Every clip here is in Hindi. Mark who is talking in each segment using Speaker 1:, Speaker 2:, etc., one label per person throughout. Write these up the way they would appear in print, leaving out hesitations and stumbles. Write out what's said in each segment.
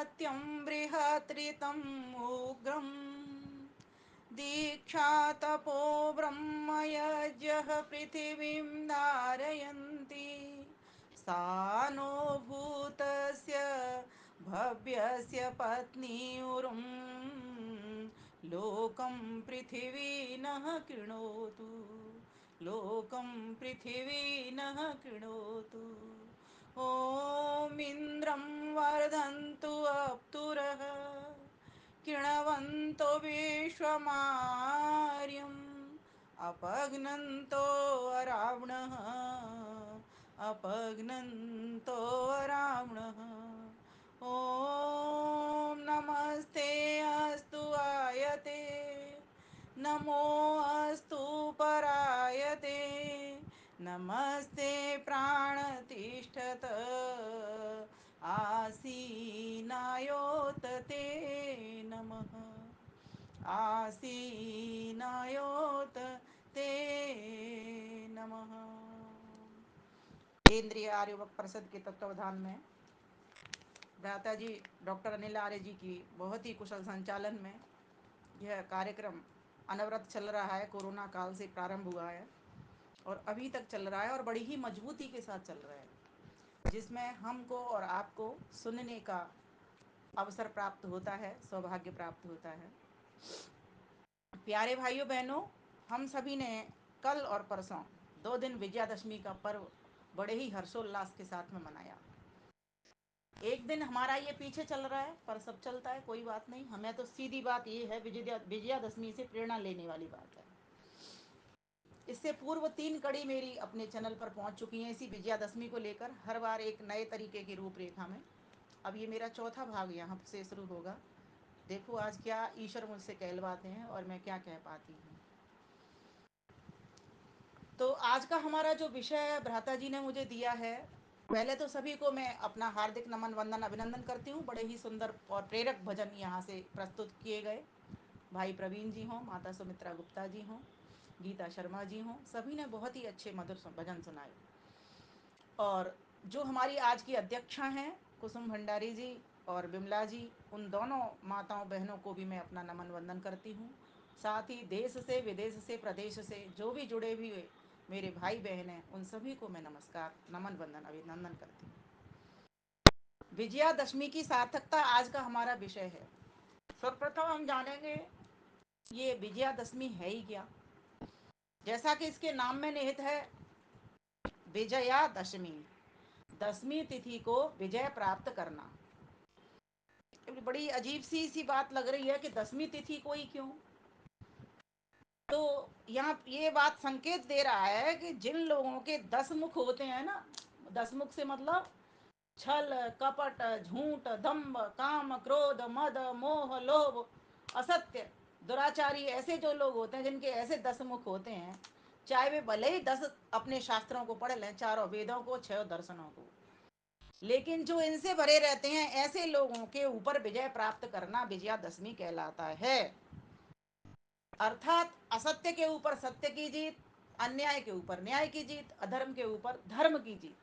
Speaker 1: सत्यं बृहत्रितम् उग्रम् दीक्षातपो ब्रह्मयज्ञः पृथिवीं धारयन्ति सा नो भूतस्य भव्यस्य पत्नी उरुं लोकं पृथिवी नः कृणोतु लोकं पृथिवी नः कृणोतु ॐ इन्द्रं वर्धन्तु अप्तुरः किणवन्तो विश्वमार्यम् अपघ्नन्तो अरावणः अपघ्नन्तो अरावणः ॐ नमस्ते अस्तु आयते नमो अस्तु परायते नमस्ते प्राणतिष्ठत आसीनायोत ते नमः आसीनायोत ते नमः। केंद्रीय आर्य युवक परिषद के तत्वावधान में भ्राता जी डॉक्टर अनिल आर्य जी की बहुत ही कुशल संचालन में यह कार्यक्रम अनवरत चल रहा है। कोरोना काल से प्रारंभ हुआ है और अभी तक चल रहा है और बड़ी ही मजबूती के साथ चल रहा है, जिसमें हमको और आपको सुनने का अवसर प्राप्त होता है, सौभाग्य प्राप्त होता है। प्यारे भाइयों बहनों, हम सभी ने कल और परसों 2 दिन विजयादशमी का पर्व बड़े ही हर्षोल्लास के साथ में मनाया। एक दिन हमारा ये पीछे चल रहा है, पर सब चलता है, कोई बात नहीं। हमें तो सीधी बात ये है, विजयादशमी से प्रेरणा लेने वाली बात है। इससे पूर्व 3 कड़ी मेरी अपने चैनल पर पहुंच चुकी हैं इसी विजयादशमी को लेकर, हर बार एक नए तरीके की रूपरेखा में। अब ये मेरा चौथा भाग यहाँ से शुरू होगा। देखो आज क्या ईश्वर मुझसे कहलवाते हैं और मैं क्या कह पाती हूँ। तो आज का हमारा जो विषय भ्राता जी ने मुझे दिया है, पहले तो सभी को मैं अपना हार्दिक नमन वंदन अभिनंदन करती हूँ। बड़े ही सुंदर और प्रेरक भजन यहाँ से प्रस्तुत किए गए। भाई प्रवीण जी हों, माता सुमित्रा गुप्ता जी हों, गीता शर्मा जी हों, सभी ने बहुत ही अच्छे मधुर भजन सुनाए। और जो हमारी आज की अध्यक्षा हैं कुसुम भंडारी जी और बिमला जी, उन दोनों माताओं बहनों को भी मैं अपना नमन वंदन करती हूँ। साथ ही देश से, विदेश से, प्रदेश से जो भी जुड़े हुए मेरे भाई बहन हैं, उन सभी को मैं नमस्कार, नमन वंदन अभिनंदन करती हूँ। विजयादशमी की सार्थकता आज का हमारा विषय है। सर्वप्रथम हम जानेंगे ये विजयादशमी है ही क्या। जैसा कि इसके नाम में निहित है, विजयादशमी, दसवीं तिथि को विजय प्राप्त करना। बड़ी अजीब सी बात लग रही है कि 10वीं तिथि को ही क्यों। तो यहाँ ये बात संकेत दे रहा है कि जिन लोगों के 10 मुख होते हैं ना, 10 मुख से मतलब छल, कपट, झूठ, दंभ, काम, क्रोध, मद, मोह, लोभ, असत्य, दुराचारी, ऐसे जो लोग होते हैं जिनके ऐसे 10 मुख होते हैं, चाहे वे भले ही 10 अपने शास्त्रों को पढ़ लें, 4 वेदों को, 6 दर्शनों को, लेकिन जो इनसे भरे रहते हैं, ऐसे लोगों के ऊपर विजय प्राप्त करना विजयादशमी कहलाता है। अर्थात असत्य के ऊपर सत्य की जीत, अन्याय के ऊपर न्याय की जीत, अधर्म के ऊपर धर्म की जीत।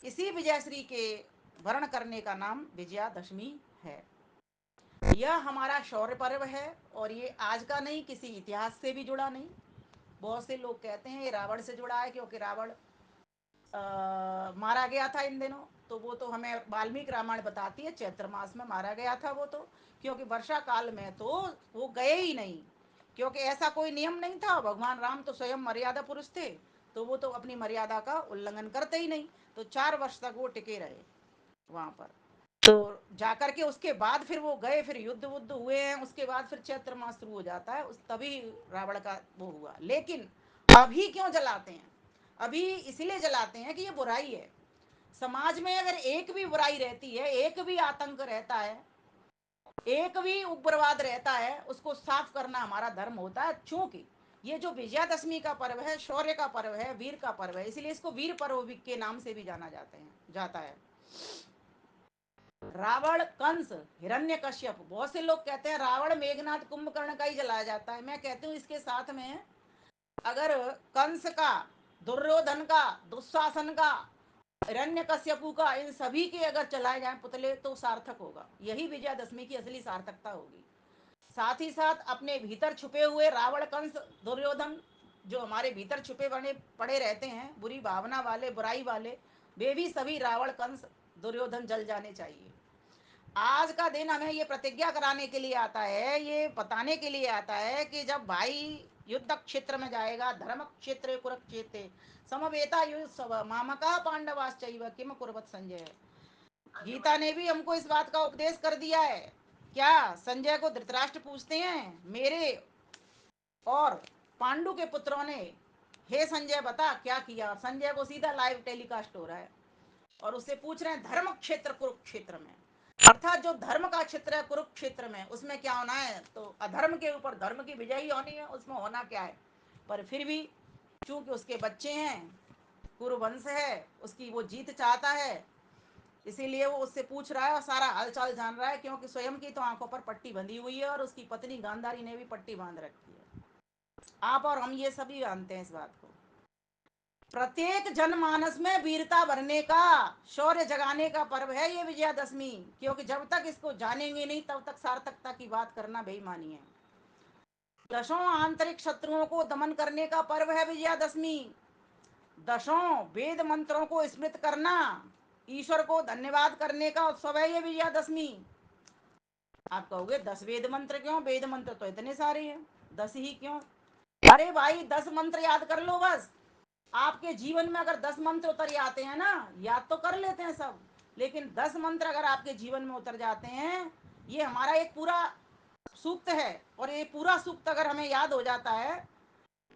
Speaker 1: इसी विजयश्री के वर्ण करने का नाम विजयादशमी है। यह हमारा शौर्य पर्व है और ये आज का नहीं, किसी इतिहास से भी जुड़ा नहीं। बहुत से लोग कहते हैं ये रावण से जुड़ा है, क्योंकि रावण मारा गया था इन दिनों। तो वो तो हमें वाल्मीकि रामायण बताती है, चैत्र मास में मारा गया था वो तो, क्योंकि वर्षा काल में तो वो गए ही नहीं, क्योंकि ऐसा कोई नियम नहीं था। भगवान राम तो स्वयं मर्यादा पुरुष थे, तो वो तो अपनी मर्यादा का उल्लंघन करते ही नहीं। तो 4 वर्ष तक वो टिके रहे वहाँ पर। तो जाकर के उसके बाद फिर वो गए, फिर युद्ध वुद्ध हुए हैं, उसके बाद फिर चैत्र मास शुरू हो जाता है, उस तभी रावण का वो हुआ। लेकिन अभी क्यों जलाते हैं? अभी इसलिए जलाते हैं कि ये बुराई है। समाज में अगर एक भी बुराई रहती है, एक भी आतंक रहता है, एक भी उग्रवाद रहता है, उसको साफ करना हमारा धर्म होता है। चूंकि ये जो विजयादशमी का पर्व है, शौर्य का पर्व है, वीर का पर्व है, इसलिए इसको वीर पर्व के नाम से भी जाता है। रावण, कंस, हिरण्यकश्यप, बहुत से लोग कहते हैं रावण, मेघनाथ, कुंभकर्ण का ही जलाया जाता है। मैं कहती हूँ इसके साथ में अगर कंस का, दुर्योधन का, दुशासन का हिरण्यकश्यपु का, इन सभी के अगर चलाए जाए पुतले तो सार्थक होगा। यही विजयादशमी की असली सार्थकता होगी। साथ ही साथ अपने भीतर छुपे हुए रावण, कंस, दुर्योधन, जो हमारे भीतर छुपे बने पड़े रहते हैं, बुरी भावना वाले, बुराई वाले, वे भी सभी रावण, कंस, दुर्योधन जल जाने चाहिए। आज का दिन हमें ये प्रतिज्ञा कराने के लिए आता है, ये बताने के लिए आता है कि जब भाई युद्ध क्षेत्र में जाएगा, धर्म क्षेत्र कुरुक्षेत्र समवेता युयुत्सव मामका पांडवाश्चैव किम कुर्वत संजय। गीता ने भी हमको इस बात का उपदेश कर दिया है। क्या संजय को धृतराष्ट्र पूछते हैं, मेरे और पांडु के पुत्रों ने, हे संजय बता क्या किया। संजय को सीधा लाइव टेलीकास्ट हो रहा है और उससे पूछ रहे हैं धर्म क्षेत्र कुरुक्षेत्र में, अर्थात जो धर्म का क्षेत्र है कुरुक्षेत्र में, उसमें क्या होना है, तो अधर्म के ऊपर धर्म की विजयी होनी है, उसमें होना क्या है। पर फिर भी चूंकि उसके बच्चे हैं, कुरुवंश है, उसकी वो जीत चाहता है, इसीलिए वो उससे पूछ रहा है और सारा हालचाल जान रहा है, क्योंकि स्वयं की तो आंखों पर पट्टी बंधी हुई है और उसकी पत्नी गांधारी ने भी पट्टी बांध रखी है। आप और हम ये सभी जानते हैं इस बात को। प्रत्येक जनमानस में वीरता भरने का, शौर्य जगाने का पर्व है ये विजयादशमी, क्योंकि जब तक इसको जानेंगे नहीं तब तक सार्थकता की बात करना बेईमानी है। दशों आंतरिक शत्रुओं को दमन करने का पर्व है विजयादशमी। दशों वेद मंत्रों को स्मृत करना, ईश्वर को धन्यवाद करने का उत्सव है ये विजयादशमी। आप कहोगे 10 वेद मंत्र क्यों, वेद मंत्र तो इतने सारे हैं, 10 ही क्यों। अरे भाई 10 मंत्र याद कर लो बस। आपके जीवन में अगर 10 मंत्र उतर आते हैं ना, याद तो कर लेते हैं सब, लेकिन 10 मंत्र अगर आपके जीवन में उतर जाते हैं, ये हमारा एक पूरा सूक्त है। और ये पूरा सूक्त अगर हमें याद हो जाता है,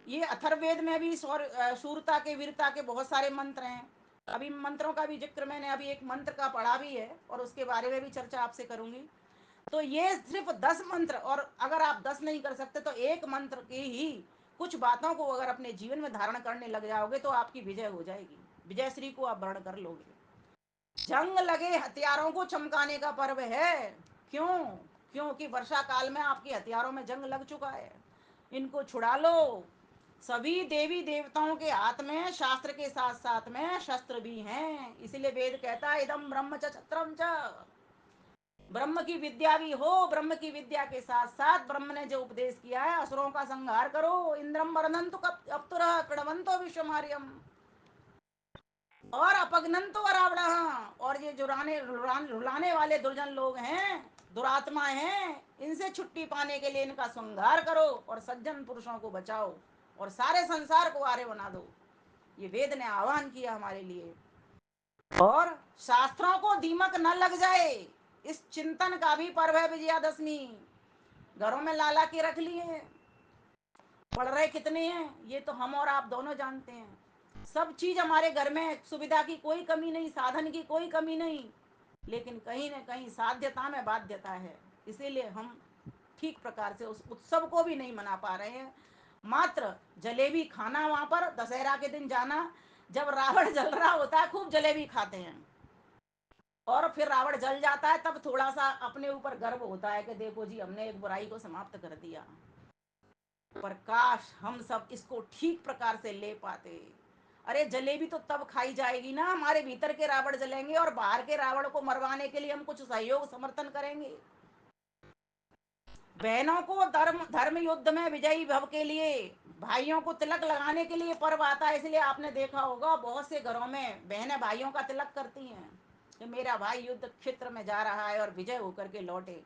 Speaker 1: ये अथर्ववेद में भी शूरता के, वीरता के बहुत सारे मंत्र हैं। अभी मंत्रों का भी जिक्र मैंने अभी एक मंत्र का पढ़ा भी है और उसके बारे में भी चर्चा आपसे करूंगी। तो ये सिर्फ 10 मंत्र, और अगर आप 10 नहीं कर सकते तो एक मंत्र की ही कुछ बातों को अगर अपने जीवन में धारण करने लग जाओगे तो आपकी विजय हो जाएगी, विजय श्री को आप वर्ण कर लोगे। जंग लगे हथियारों को चमकाने का पर्व है। क्यों? क्योंकि वर्षा काल में आपके हथियारों में जंग लग चुका है, इनको छुड़ा लो। सभी देवी देवताओं के हाथ में शास्त्र के साथ साथ में शस्त्र भी हैं, इसलिए वेद कहता है इदम ब्रह्म च छत्रम च। ब्रह्म की विद्या भी हो, ब्रह्म की विद्या के साथ साथ ब्रह्म ने जो उपदेश किया है, असुरों का संहार करो, इंद्रम वर्णंतु अप्तुर कृणवंतो विश्वमार्यम और अपग्नंतो अरावण। और ये जो रुलाने वाले दुर्जन लोग हैं, दुरात्मा हैं, इनसे छुट्टी पाने के लिए इनका संहार करो और सज्जन पुरुषों को बचाओ और सारे संसार को आर्य बना दो। ये वेद ने आह्वान किया हमारे लिए। और शास्त्रों को दीमक न लग जाए, इस चिंतन का भी पर्व है विजयादशमी। घरों में लाला के रख लिए, पढ़ रहे कितने हैं ये तो हम और आप दोनों जानते हैं। सब चीज हमारे घर में, सुविधा की कोई कमी नहीं, साधन की कोई कमी नहीं, लेकिन कहीं न कहीं साध्यता में बाध्यता है, इसीलिए हम ठीक प्रकार से उस उत्सव को भी नहीं मना पा रहे हैं। मात्र जलेबी खाना, वहां पर दशहरा के दिन जाना, जब रावण जल रहा होता है खूब जलेबी खाते हैं, और फिर रावण जल जाता है तब थोड़ा सा अपने ऊपर गर्व होता है कि देखो जी हमने एक बुराई को समाप्त कर दिया। पर काश हम सब इसको ठीक प्रकार से ले पाते। अरे जलेबी तो तब खाई जाएगी ना, हमारे भीतर के रावण जलेंगे और बाहर के रावण को मरवाने के लिए हम कुछ सहयोग समर्थन करेंगे। बहनों को धर्म धर्म युद्ध में विजयी भव के लिए, भाइयों को तिलक लगाने के लिए पर्व आता है। इसलिए आपने देखा होगा बहुत से घरों में बहनें भाइयों का तिलक करती हैं कि मेरा भाई युद्ध क्षेत्र में जा रहा है और विजय होकर के लौटे।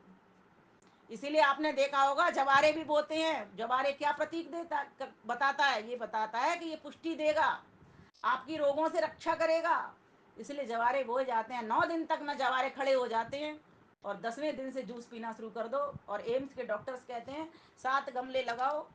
Speaker 1: इसीलिए आपने देखा होगा जवारे भी बोते हैं। जवारे क्या प्रतीक देता, बताता है, ये बताता है कि ये पुष्टि देगा, आपकी रोगों से रक्षा करेगा। इसलिए जवारे बोए जाते हैं। 9 दिन तक में जवारे खड़े हो जाते हैं और 10वें दिन से जूस पीना शुरू कर दो। और एम्स के डॉक्टर्स कहते हैं 7 गमले लगाओ,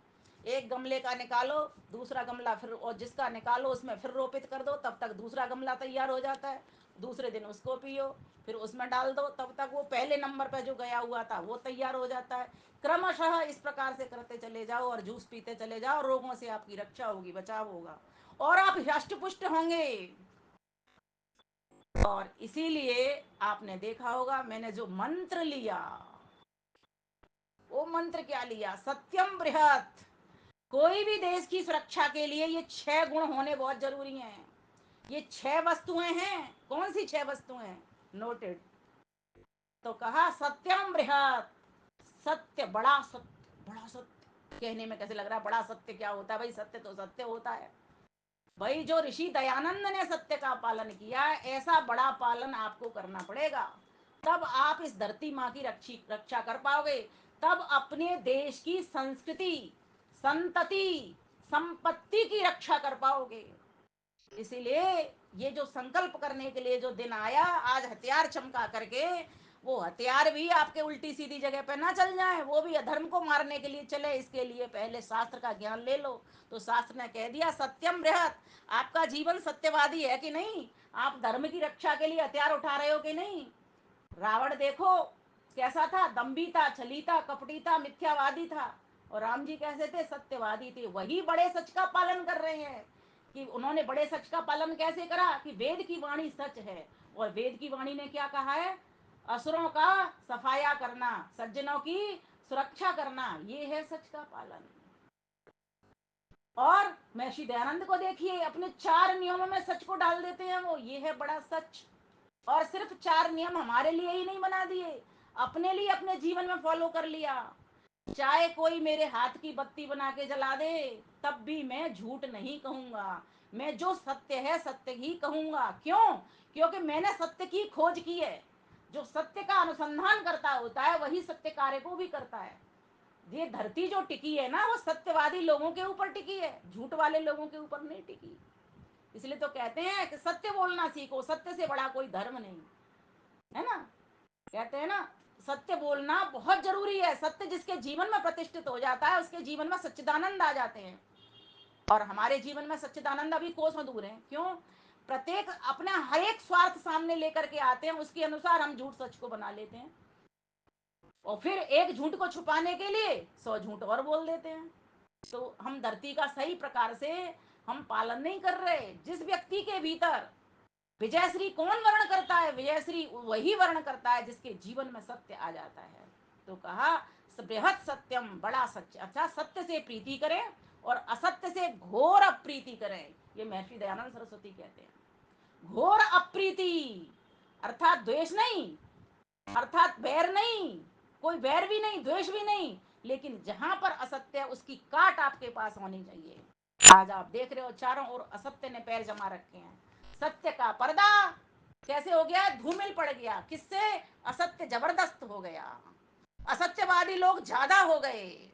Speaker 1: एक गमले का निकालो, दूसरा गमला फिर, और जिसका निकालो उसमें फिर रोपित कर दो, तब तक दूसरा गमला तैयार हो जाता है। दूसरे दिन उसको पियो, फिर उसमें डाल दो, तब तक वो पहले नंबर पर जो गया हुआ था वो तैयार हो जाता है। क्रमशः इस प्रकार से करते चले जाओ और जूस पीते चले जाओ, रोगों से आपकी रक्षा होगी, बचाव होगा और आप हष्ट पुष्ट होंगे। और इसीलिए आपने देखा होगा मैंने जो मंत्र लिया, वो मंत्र क्या लिया, सत्यम बृहत। कोई भी देश की सुरक्षा के लिए ये 6 गुण होने बहुत जरूरी हैं। ये 6 वस्तुएं हैं। कौन सी 6 वस्तुएं? नोटेड। तो कहा सत्यम बृहत, सत्य, बड़ा सत्य, बड़ा सत्य। कहने में कैसे लग रहा है बड़ा सत्य क्या होता है? भाई सत्य तो सत्य होता है। भाई जो ऋषि दयानंद ने सत्य का पालन किया, ऐसा बड़ा पालन आपको करना पड़ेगा। तब आप इस धरती माँ की रक्षा कर पाओगे। तब अपने देश की संस्कृति, संतति, संपत्ति की रक्षा कर पाओगे। इसीलिए ये जो संकल्प करने के लिए जो दिन आया, आज हथियार चमका करके, वो हथियार भी आपके उल्टी सीधी जगह पे ना चल जाए, वो भी अधर्म को मारने के लिए चले। इसके लिए पहले शास्त्र का ज्ञान ले लो। तो शास्त्र ने कह दिया सत्यम बृहत। आपका जीवन सत्यवादी है कि नहीं? आप धर्म की रक्षा के लिए हथियार उठा रहे हो कि नहीं? रावण देखो कैसा था, दम्भी था, छली था, कपटी था, मिथ्यावादी था। और राम जी कैसे थे? सत्यवादी थे। वही बड़े सच का पालन कर रहे हैं। कि उन्होंने बड़े सच का पालन कैसे करा? कि वेद की वाणी सच है। और वेद की वाणी ने क्या कहा है? असुरों का सफाया करना, सज्जनों की सुरक्षा करना, ये है सच का पालन। और महर्षि दयानंद को देखिए, अपने 4 नियमों में सच को डाल देते हैं वो। ये है बड़ा सच। और सिर्फ 4 नियम हमारे लिए ही नहीं बना दिए, अपने लिए अपने जीवन में फॉलो कर लिया। चाहे कोई मेरे हाथ की बत्ती बना के जला दे, तब भी मैं झूठ नहीं कहूंगा। मैं जो सत्य है सत्य ही कहूंगा। क्यों? क्योंकि मैंने सत्य की खोज की है। जो सत्य का अनुसंधान करता होता है वही सत्य कार्य को भी करता है। ये धरती जो टिकी है ना, वो सत्यवादी लोगों के ऊपर टिकी है, झूठ वाले लोगों के ऊपर नहीं टिकी। इसलिए तो कहते हैं कि सत्य बोलना सीखो, सत्य से बड़ा कोई धर्म नहीं है ना। कहते हैं ना, सत्य बोलना बहुत जरूरी है। सत्य जिसके जीवन में प्रतिष्ठित हो जाता है, उसके जीवन में सच्चिदानंद आ जाते हैं। और हमारे जीवन में सच्चिदानंद अभी कोसों दूर है। क्यों? प्रत्येक अपना हर एक स्वार्थ सामने लेकर के आते हैं, उसके अनुसार हम झूठ सच को बना लेते हैं। और फिर एक झूठ को छुपाने के लिए 100 झूठ और बोल देते हैं। तो हम धरती का सही प्रकार से हम पालन नहीं कर रहे। जिस व्यक्ति के भीतर विजयश्री कौन वर्ण करता है? विजयश्री वही वर्ण करता है जिसके जीवन में सत्य आ जाता है। तो कहा बृहत सत्यम, बड़ा सत्य। अच्छा, सत्य से प्रीति करें और असत्य से घोर अप्रीति करें। ये महर्षि दयानंद सरस्वती कहते हैं। घोर अप्रीति अर्थात द्वेष नहीं, अर्थात वैर नहीं। कोई वैर भी नहीं, द्वेष भी नहीं, लेकिन जहां पर असत्य है उसकी काट आपके पास होनी चाहिए। आज आप देख रहे हो चारों ओर असत्य ने पैर जमा रखे हैं। सत्य का पर्दा कैसे हो गया? धूमिल पड़ गया। किससे? असत्य जबरदस्त हो गया। असत्यवादी लोग ज्यादा हो गए।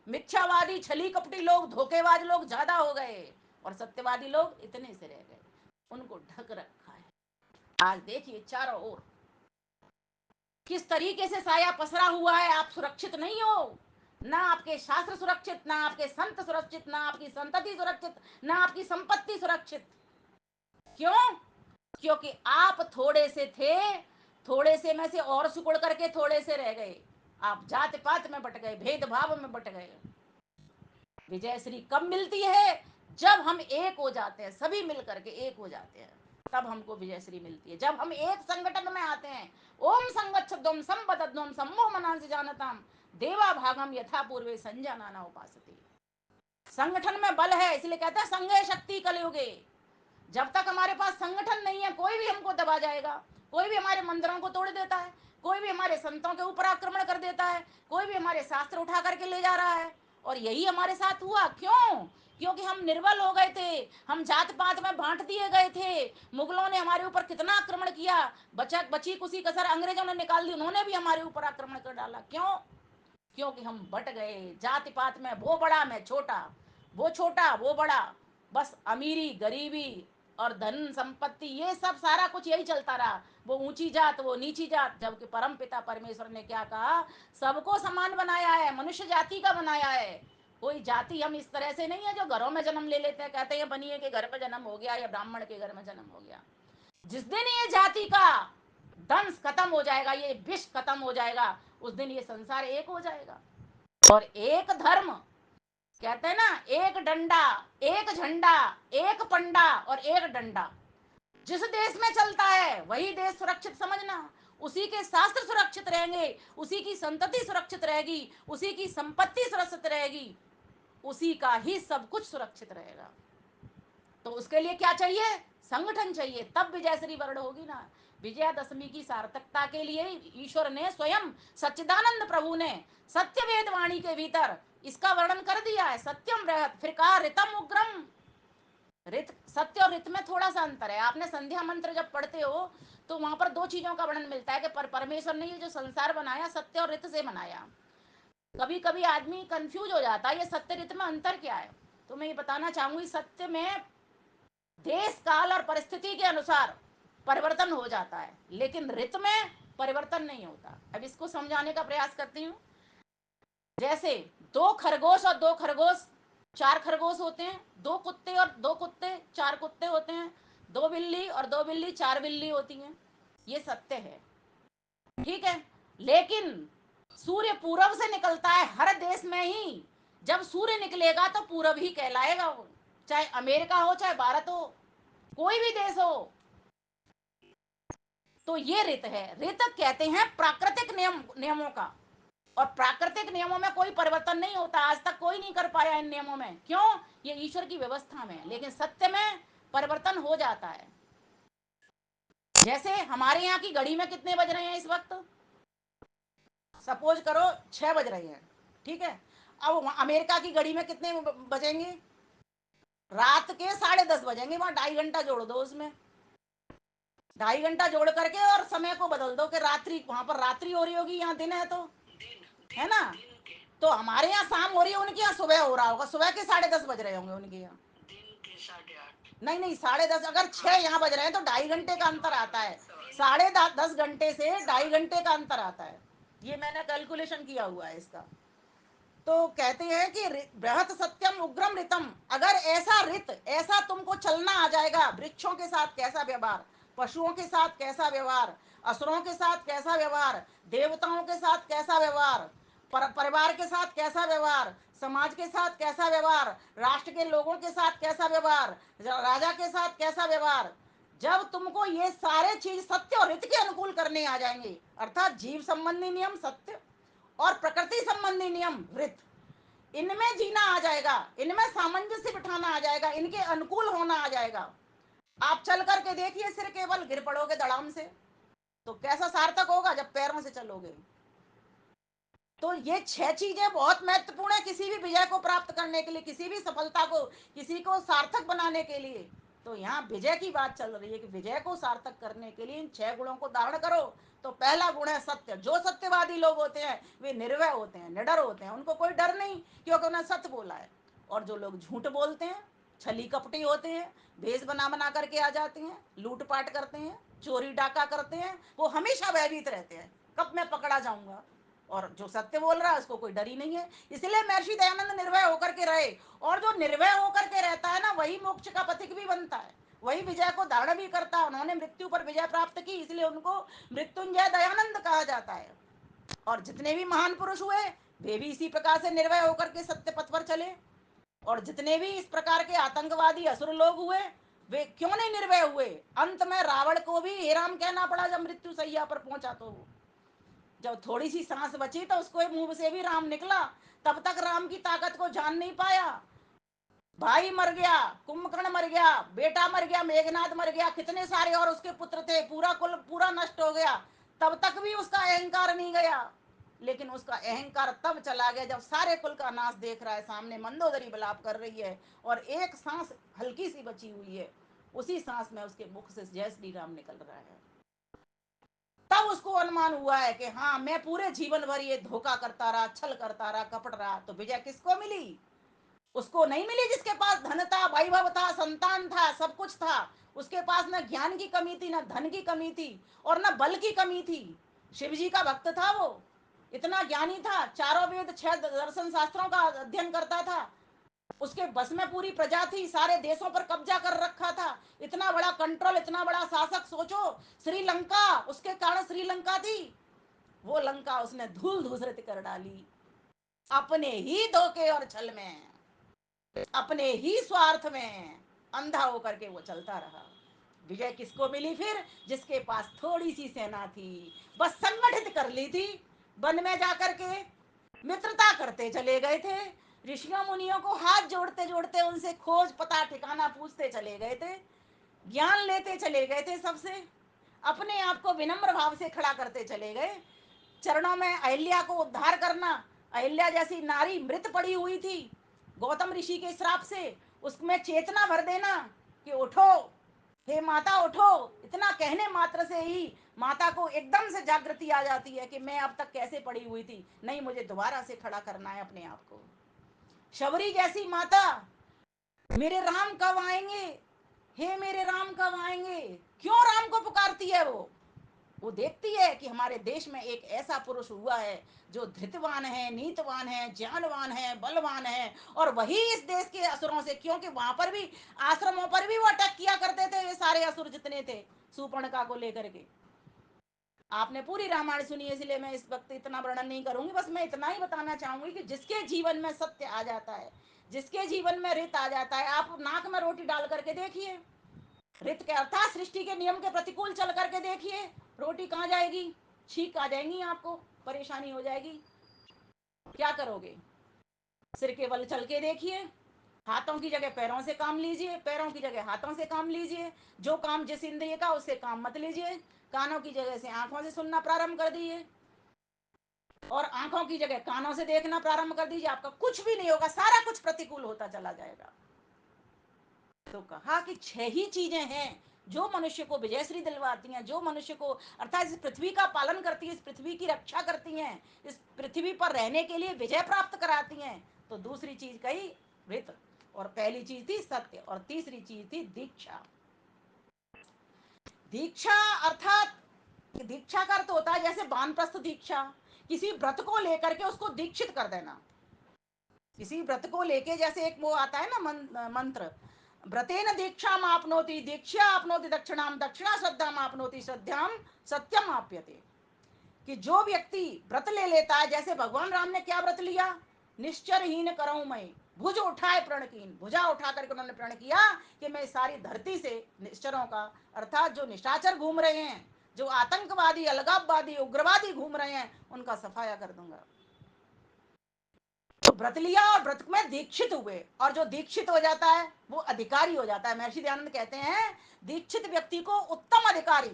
Speaker 1: मिथ्यावादी छली कपटी लोग, धोखेबाज लोग ज्यादा हो गए। और सत्यवादी लोग इतने से रह गए। उनको ढक रखा है। आज देखिए चारों ओर किस तरीके से साया पसरा हुआ है। आप सुरक्षित नहीं हो। ना आपके शास्त्र सुरक्षित, ना आपके संत सुरक्षित, ना आपकी संतति सुरक्षित, ना आपकी संपत्ति सुरक्षित। क्यों? क्योंकि आप थोड़े से थे, थोड़े से में से और सिकुड़ करके थोड़े से रह गए। आप जात पात में बट गए, भेदभाव में बट गए। विजय श्री कब मिलती है? जब हम एक हो जाते हैं, सभी मिल करके एक हो जाते हैं, तब हमको विजय श्री मिलती है। जब हम एक संगठन में आते हैं। ओम संगच्छध्वम संपदध्वम सम्मो मनांसि जानताम देवा भागम यथा पूर्वे संजाना उपासते। संगठन में बल है, इसलिए कहता है संघे शक्ति कलयुगे। जब तक हमारे पास संगठन नहीं है, कोई भी हमको दबा जाएगा। कोई भी हमारे मंदिरों को तोड़ देता है, कोई भी हमारे संतों के ऊपर आक्रमण कर देता है, कोई भी हमारे शास्त्र उठा करके ले जा रहा है। और यही हमारे साथ हुआ। क्यों? क्योंकि हम निर्बल हो गए थे। हम जात पात में बांट दिए गए थे। मुगलों ने हमारे ऊपर कितना आक्रमण किया, बची कुसी कसर अंग्रेजों ने निकाल दी, उन्होंने भी हमारे ऊपर आक्रमण कर डाला। क्यों? क्योंकि हम बट गए जाति पात में। वो बड़ा, मैं छोटा, वो छोटा, वो बड़ा। बस अमीरी गरीबी और धन संपत्ति, ये सब सारा कुछ यही चलता रहा। वो ऊंची जात, वो नीची जात। जबकि परम पिता परमेश्वर ने क्या कहा? सबको समान बनाया है, मनुष्य जाति का बनाया है। कोई जाति हम इस तरह से नहीं है जो घरों में जन्म ले लेते हैं, कहते हैं बनिए के घर में जन्म हो गया या ब्राह्मण के घर में जन्म हो गया। जिस दिन ये जाति का दंश खत्म हो जाएगा, ये विष खत्म हो जाएगा, उस दिन ये संसार एक हो जाएगा। और एक धर्म, कहते हैं ना, एक डंडा, एक झंडा, एक पंडा और एक डंडा। जिस देश में चलता है वही देश सुरक्षित समझना। उसी के शास्त्र सुरक्षित रहेंगे, उसी की संतति सुरक्षित रहेगी, उसी की संपत्ति सुरक्षित रहेगी, उसी का ही सब कुछ सुरक्षित रहेगा। तो उसके लिए क्या चाहिए? संगठन चाहिए, तब विजयश्री वर्ण होगी ना। विजयादशमी की सार्थकता के लिए ईश्वर ने स्वयं, सच्चिदानंद प्रभु ने सत्य वेद वाणी के भीतर इसका वर्णन कर दिया है। सत्यम बृहत, फिर कहा ऋतम उग्रम। ऋत, सत्य और ऋत में थोड़ा सा अंतर है। आपने संध्या मंत्र जब पढ़ते हो तो वहां पर दो चीजों का वर्णन मिलता है कि परमेश्वर ने ये जो संसार बनाया सत्य और ऋत से बनाया। कभी कभी आदमी कंफ्यूज हो जाता है ये सत्य ऋत में अंतर क्या है। तो मैं ये बताना चाहूंगी, सत्य में देश काल और परिस्थिति के अनुसार परिवर्तन हो जाता है, लेकिन ऋत में परिवर्तन नहीं होता। अब इसको समझाने का प्रयास करती हूँ। जैसे दो खरगोश और दो खरगोश, चार खरगोश होते हैं। दो कुत्ते और दो कुत्ते, चार कुत्ते होते हैं। दो बिल्ली और दो बिल्ली, चार बिल्ली होती हैं। ये सत्य है, ठीक है। लेकिन सूर्य पूरब से निकलता है हर देश में ही। जब सूर्य निकलेगा तो पूरब ही कहलाएगा वो, चाहे अमेरिका हो चाहे भारत हो, कोई भी देश हो। तो ये ऋत है। ऋत कहते हैं प्राकृतिक नियमों का। और प्राकृतिक नियमों में कोई परिवर्तन नहीं होता, आज तक कोई नहीं कर पाया इन नियमों में। क्यों? ये ईश्वर की व्यवस्था में। लेकिन सत्य में परिवर्तन हो जाता है। जैसे हमारे यहाँ की घड़ी में कितने बज रहे हैं इस वक्त? सपोज करो 6 बज रहे हैं, ठीक है। अब अमेरिका की घड़ी में कितने बजेंगे? रात के 10:30 बजेंगे। वहां 2.5 घंटा जोड़ दो उसमें, 2.5 घंटा जोड़ करके और समय को बदल दो कि रात्रि, वहां पर रात्रि हो रही होगी, यहाँ दिन है तो, है ना। तो हमारे यहाँ शाम हो रही है, उनके यहाँ सुबह हो रहा होगा। सुबह के 10:30 बज रहे होंगे उनके यहाँ। नहीं नहीं, 10:30। अगर 6 यहाँ बज रहे हैं तो 2.5 घंटे का अंतर आता है। 10:30 घंटे से 2.5 घंटे का अंतर आता है। ये मैंने कैलकुलेशन किया हुआ है इसका। तो कहते हैं कि बृहत सत्यम उग्रम ऋतम। अगर ऐसा ऋत, ऐसा तुमको चलना आ जाएगा। वृक्षों के साथ कैसा व्यवहार, पशुओं के साथ कैसा व्यवहार, असुरों के साथ कैसा व्यवहार, देवताओं के साथ कैसा व्यवहार, परिवार के साथ कैसा व्यवहार, समाज के साथ कैसा व्यवहार, राष्ट्र के लोगों के साथ कैसा व्यवहार, राजा के साथ कैसा व्यवहार। जब तुमको ये सारे चीज सत्य और हित के अनुकूल करने आ जाएंगे, अर्थात जीव संबंधी नियम सत्य और प्रकृति संबंधी नियम ऋत, इनमें जीना आ जाएगा, इनमें सामंजस्य बिठाना आ जाएगा, इनके अनुकूल होना आ जाएगा। आप चल करके देखिए, सिर केवल गिर पड़ोगे धड़ाम से, तो कैसा सार्थक होगा जब पैरों से चलोगे। तो ये 6 चीजें बहुत महत्वपूर्ण है किसी भी विजय को प्राप्त करने के लिए, किसी भी सफलता को, किसी को सार्थक बनाने के लिए। तो यहाँ विजय की बात चल रही है कि विजय को सार्थक करने के लिए इन 6 गुणों को धारण करो। तो पहला गुण है सत्य। जो सत्यवादी लोग होते हैं वे निर्भय होते हैं, निडर होते हैं, उनको कोई डर नहीं, क्योंकि उन्हें सत्य बोला है। और जो लोग झूठ बोलते हैं, छली कपटी होते हैं, भेष बना बना करके आ जाते हैं, लूटपाट करते हैं, चोरी डाका करते हैं, वो हमेशा भयभीत रहते हैं, कब मैं पकड़ा जाऊंगा। और जो सत्य बोल रहा है उसको कोई डर ही नहीं है। इसलिए महर्षि दयानंद निर्भय होकर के रहे। और जो निर्भय होकर के रहता है ना, वही मोक्ष का पथिक भी बनता है, वही विजय को धारण भी करता है। उन्होंने मृत्यु पर विजय प्राप्त की, इसलिए उनको मृत्युंजय दयानंद कहा जाता है। और जितने भी महान पुरुष हुए वे भी इसी प्रकार से निर्भय होकर के सत्य पथ पर चले। और जितने भी इस प्रकार के आतंकवादी असुर लोग हुए, वे क्यों नहीं निर्भय हुए? अंत में रावण को भी हे राम कहना पड़ा जब मृत्यु सैया पर पहुंचा। तो जब थोड़ी सी सांस बची तो उसको मुंह से भी राम निकला। तब तक राम की ताकत को जान नहीं पाया। भाई मर गया, कुंभकर्ण मर गया, बेटा मर गया, मेघनाथ मर गया, कितने सारे और उसके पुत्र थे, पूरा कुल पूरा नष्ट हो गया। तब तक भी उसका अहंकार नहीं गया। लेकिन उसका अहंकार तब चला गया जब सारे कुल का नाश देख रहा है, सामने मंदोदरी विलाप कर रही है और एक सांस हल्की सी बची हुई है, उसी सांस में उसके मुख से जय श्री राम निकल रहा है। तब उसको अनुमान हुआ है कि हाँ, मैं पूरे जीवन भर ये धोखा करता रहा, छल करता रहा, कपट रहा, तो विजय किसको मिली? उसको नहीं मिली जिसके पास धन था, वैभव था, संतान था, सब कुछ था। उसके पास न ज्ञान की कमी थी, न धन की कमी थी, और न बल की कमी थी। शिव जी का भक्त था वो, इतना ज्ञानी था, चारों वेद 6 दर्शन शास्त्रों का अध्ययन करता था। उसके बस में पूरी प्रजा थी, सारे देशों पर कब्जा कर रखा था, इतना बड़ा कंट्रोल, इतना बड़ा शासक। सोचो, श्रीलंका उसके कारण श्रीलंका थी, वो लंका उसने धूल धूसरित कर डाली अपने ही धोखे और छल में, अपने ही स्वार्थ में अंधा होकर के वो चलता रहा। विजय किसको मिली फिर? जिसके पास थोड़ी सी सेना थी, बस संगठित कर ली थी, वन में जाकर के मित्रता करते चले गए थे, ऋषियों मुनियों को हाथ जोड़ते जोड़ते उनसे खोज पता ठिकाना पूछते चले गए थे। ज्ञान लेते चले गए थे सबसे, अपने आप को विनम्र भाव से खड़ा करते चले गए। चरणों में अहिल्या को उद्धार करना, अहिल्या जैसी नारी मृत पड़ी हुई थी गौतम ऋषि के श्राप से, उसमें चेतना भर देना कि उठो, हे माता उठो। इतना कहने मात्र से ही माता को एकदम से जागृति आ जाती है कि मैं अब तक कैसे पड़ी हुई थी, नहीं मुझे दोबारा से खड़ा करना है अपने आप को। शबरी जैसी माता, मेरे राम कब आएंगे, हे मेरे राम कब आएंगे, क्यों राम को पुकारती है वो देखती है कि हमारे देश में एक ऐसा पुरुष हुआ है जो धृतवान है, नीतवान है, ज्ञानवान है, बलवान है, और वही इस देश के असुरों से, क्योंकि वहां पर भी आश्रमों पर भी वो अटैक किया करते थे, ये सारे असुर जितने थे सुपर्णका को लेकर के। आपने पूरी रामायण सुनी है, इसलिए मैं इस वक्त इतना वर्णन नहीं करूंगी, बस मैं इतना ही बताना चाहूंगी कि जिसके जीवन में सत्य आ जाता है, जिसके जीवन में रित आ जाता है, आप नाक में रोटी डाल करके देखिए, रित के अर्थात सृष्टि के नियम के प्रतिकूल चल करके देखिए, रोटी कहाँ जाएगी, छींक आ जाएंगी, आपको परेशानी हो जाएगी। क्या करोगे? सिर के बल चल के देखिए, हाथों की जगह पैरों से काम लीजिए, पैरों की जगह हाथों से काम लीजिए, जो काम जिस इंद्रिय का उससे काम मत लीजिए, कानों की जगह से आंखों से सुनना प्रारंभ कर दिए, और आंखों की जगह कानों से देखना प्रारंभ कर दीजिए, आपका कुछ भी नहीं होगा, सारा कुछ प्रतिकूल होता चला जाएगा। तो कहा कि 6 ही चीजें हैं जो मनुष्य को विजयश्री दिलवाती हैं, जो मनुष्य को अर्थात इस पृथ्वी का पालन करती है, इस पृथ्वी की रक्षा करती हैं, इस पृथ्वी पर रहने के लिए विजय प्राप्त कराती हैं। तो दूसरी चीज कही ऋत, और पहली चीज थी सत्य, और तीसरी चीज थी दीक्षा। दीक्षा अर्थात दीक्षा का अर्थ होता है जैसे वानप्रस्थ दीक्षा, किसी व्रत को लेकर के उसको दीक्षित कर देना, किसी व्रत को लेके, जैसे एक वो आता है ना मंत्र, व्रतेन दीक्षाम आपनोति दीक्षा आपनोति दक्षिणाम दक्षिणा श्रद्धाम आपनोति श्रद्धाम सत्यम आप्यते। कि जो व्यक्ति व्रत ले लेता है, जैसे भगवान राम ने क्या व्रत लिया, निश्चरहीन करऊं मैं, भुज उठाए प्रण कीन, भुजा उठा करके उन्होंने प्रण किया कि मैं सारी धरती से निश्चरों का अर्थात जो निशाचर घूम रहे हैं, जो आतंकवादी अलगाववादी उग्रवादी घूम रहे हैं, उनका सफाया कर दूंगा। तो व्रत लिया और व्रत में दीक्षित हुए, और जो दीक्षित हो जाता है वो अधिकारी हो जाता है। महर्षि दयानंद कहते हैं दीक्षित व्यक्ति को उत्तम अधिकारी,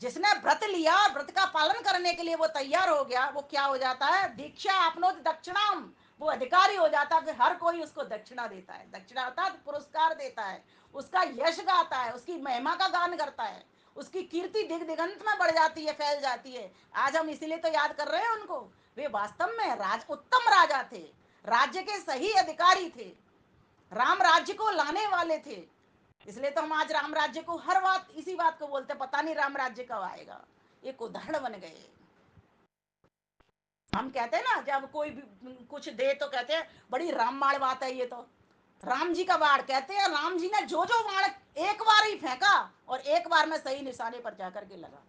Speaker 1: जिसने व्रत लिया, व्रत का पालन करने के लिए वो तैयार हो गया, वो क्या हो जाता है, दीक्षा आपनोत दक्षिणाम, वो अधिकारी हो जाता है। फिर हर कोई उसको दक्षिणा देता है, दक्षिणा अर्थात पुरस्कार देता है, उसका यश गाता है, उसकी महिमा का गान करता है, उसकी कीर्ति दिग दिगंत में बढ़ जाती है, फैल जाती है। आज हम इसीलिए तो याद कर रहे हैं उनको, वे वास्तव में उत्तम राजा थे, राज्य के सही अधिकारी थे, राम राज्य को लाने वाले थे। इसलिए तो हम आज राम राज्य को हर बात इसी बात को बोलते हैं, पता नहीं राम राज्य कब आएगा, एक उदाहरण बन गए। हम कहते हैं ना जब कोई भी कुछ दे तो कहते हैं बड़ी रामबाण बात है, ये तो राम जी का बाण कहते हैं, राम जी ने जो जो बाण एक बार ही फेंका और एक बार में सही निशाने पर जाकर के लगा,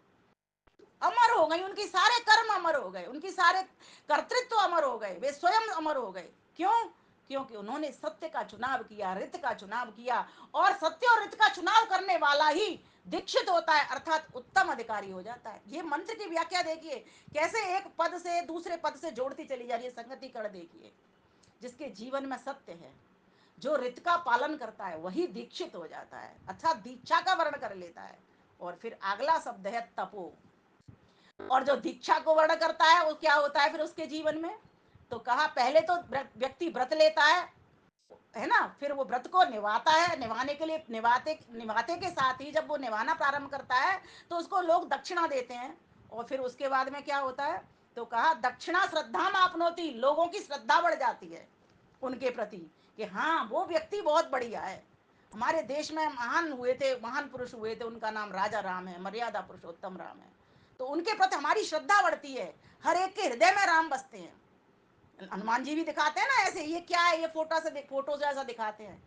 Speaker 1: अमर हो गई, उनकी सारे कर्म अमर हो गए, उनकी सारे कर्तृत्व अमर हो गए, वे स्वयं अमर हो गए। क्यों? क्योंकि उन्होंने सत्य का चुनाव किया, रित का चुनाव किया, और सत्य और रित का चुनाव करने वाला ही दीक्षित होता है, अर्थात उत्तम अधिकारी हो जाता है। ये मंत्र की व्याख्या देखिए कैसे एक पद से दूसरे पद से जोड़ती चली जा रही है, संगति कर देखिए। जिसके जीवन में सत्य है, जो रित का पालन करता है, वही दीक्षित हो जाता है, अर्थात दीक्षा का वर्ण कर लेता है। और फिर अगला शब्द है तपो, और जो दीक्षा को वर्ण करता है वो क्या होता है फिर उसके जीवन में, तो कहा पहले तो व्यक्ति व्रत लेता है ना, फिर वो व्रत को निभाता है, निभाने के लिए निभाते निभाते के साथ ही जब वो निभाना प्रारंभ करता है तो उसको लोग दक्षिणा देते हैं, और फिर उसके बाद में क्या होता है, तो कहा दक्षिणा श्रद्धा में आपनोती, लोगों की श्रद्धा बढ़ जाती है उनके प्रति कि हाँ वो व्यक्ति बहुत बढ़िया है। हमारे देश में महान हुए थे, महान पुरुष हुए थे, उनका नाम राजा राम है, मर्यादा पुरुषोत्तम राम है, तो उनके प्रति हमारी श्रद्धा बढ़ती है, हर एक के हृदय में राम बसते हैं। हनुमान जी भी दिखाते हैं ना ऐसे, ये क्या है, ये फोटो जैसा दिखाते हैं,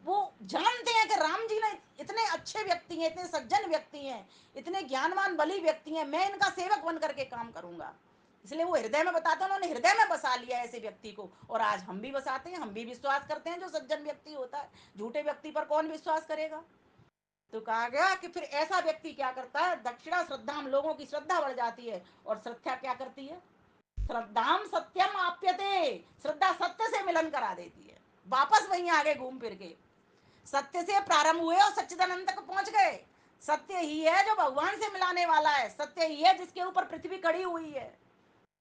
Speaker 1: वो जानते हैं कि राम जी ने इतने अच्छे व्यक्ति हैं, इतने सज्जन व्यक्ति हैं, इतने ज्ञानवान बली व्यक्ति हैं, मैं इनका सेवक बन करके काम करूंगा, इसलिए वो हृदय में बताते हैं, उन्होंने हृदय में बसा लिया ऐसे व्यक्ति को। और आज हम भी बसाते हैं, हम भी विश्वास करते हैं जो सज्जन व्यक्ति होता है, झूठे व्यक्ति पर कौन विश्वास करेगा। तो कहा गया कि फिर ऐसा व्यक्ति क्या करता है, दक्षिणा श्रद्धा, हम लोगों की श्रद्धा बढ़ जाती है, और श्रद्धा क्या करती है, श्रद्धाम सत्यम आप्यते, श्रद्धा सत्य से मिलन करा देती है, वापस वहीं आगे घूम फिर के। सत्य से प्रारंभ हुए और सच्चिदानंद तक पहुंच गए। सत्य ही है जो भगवान से मिलाने वाला है, सत्य ही है जिसके ऊपर पृथ्वी खड़ी हुई है।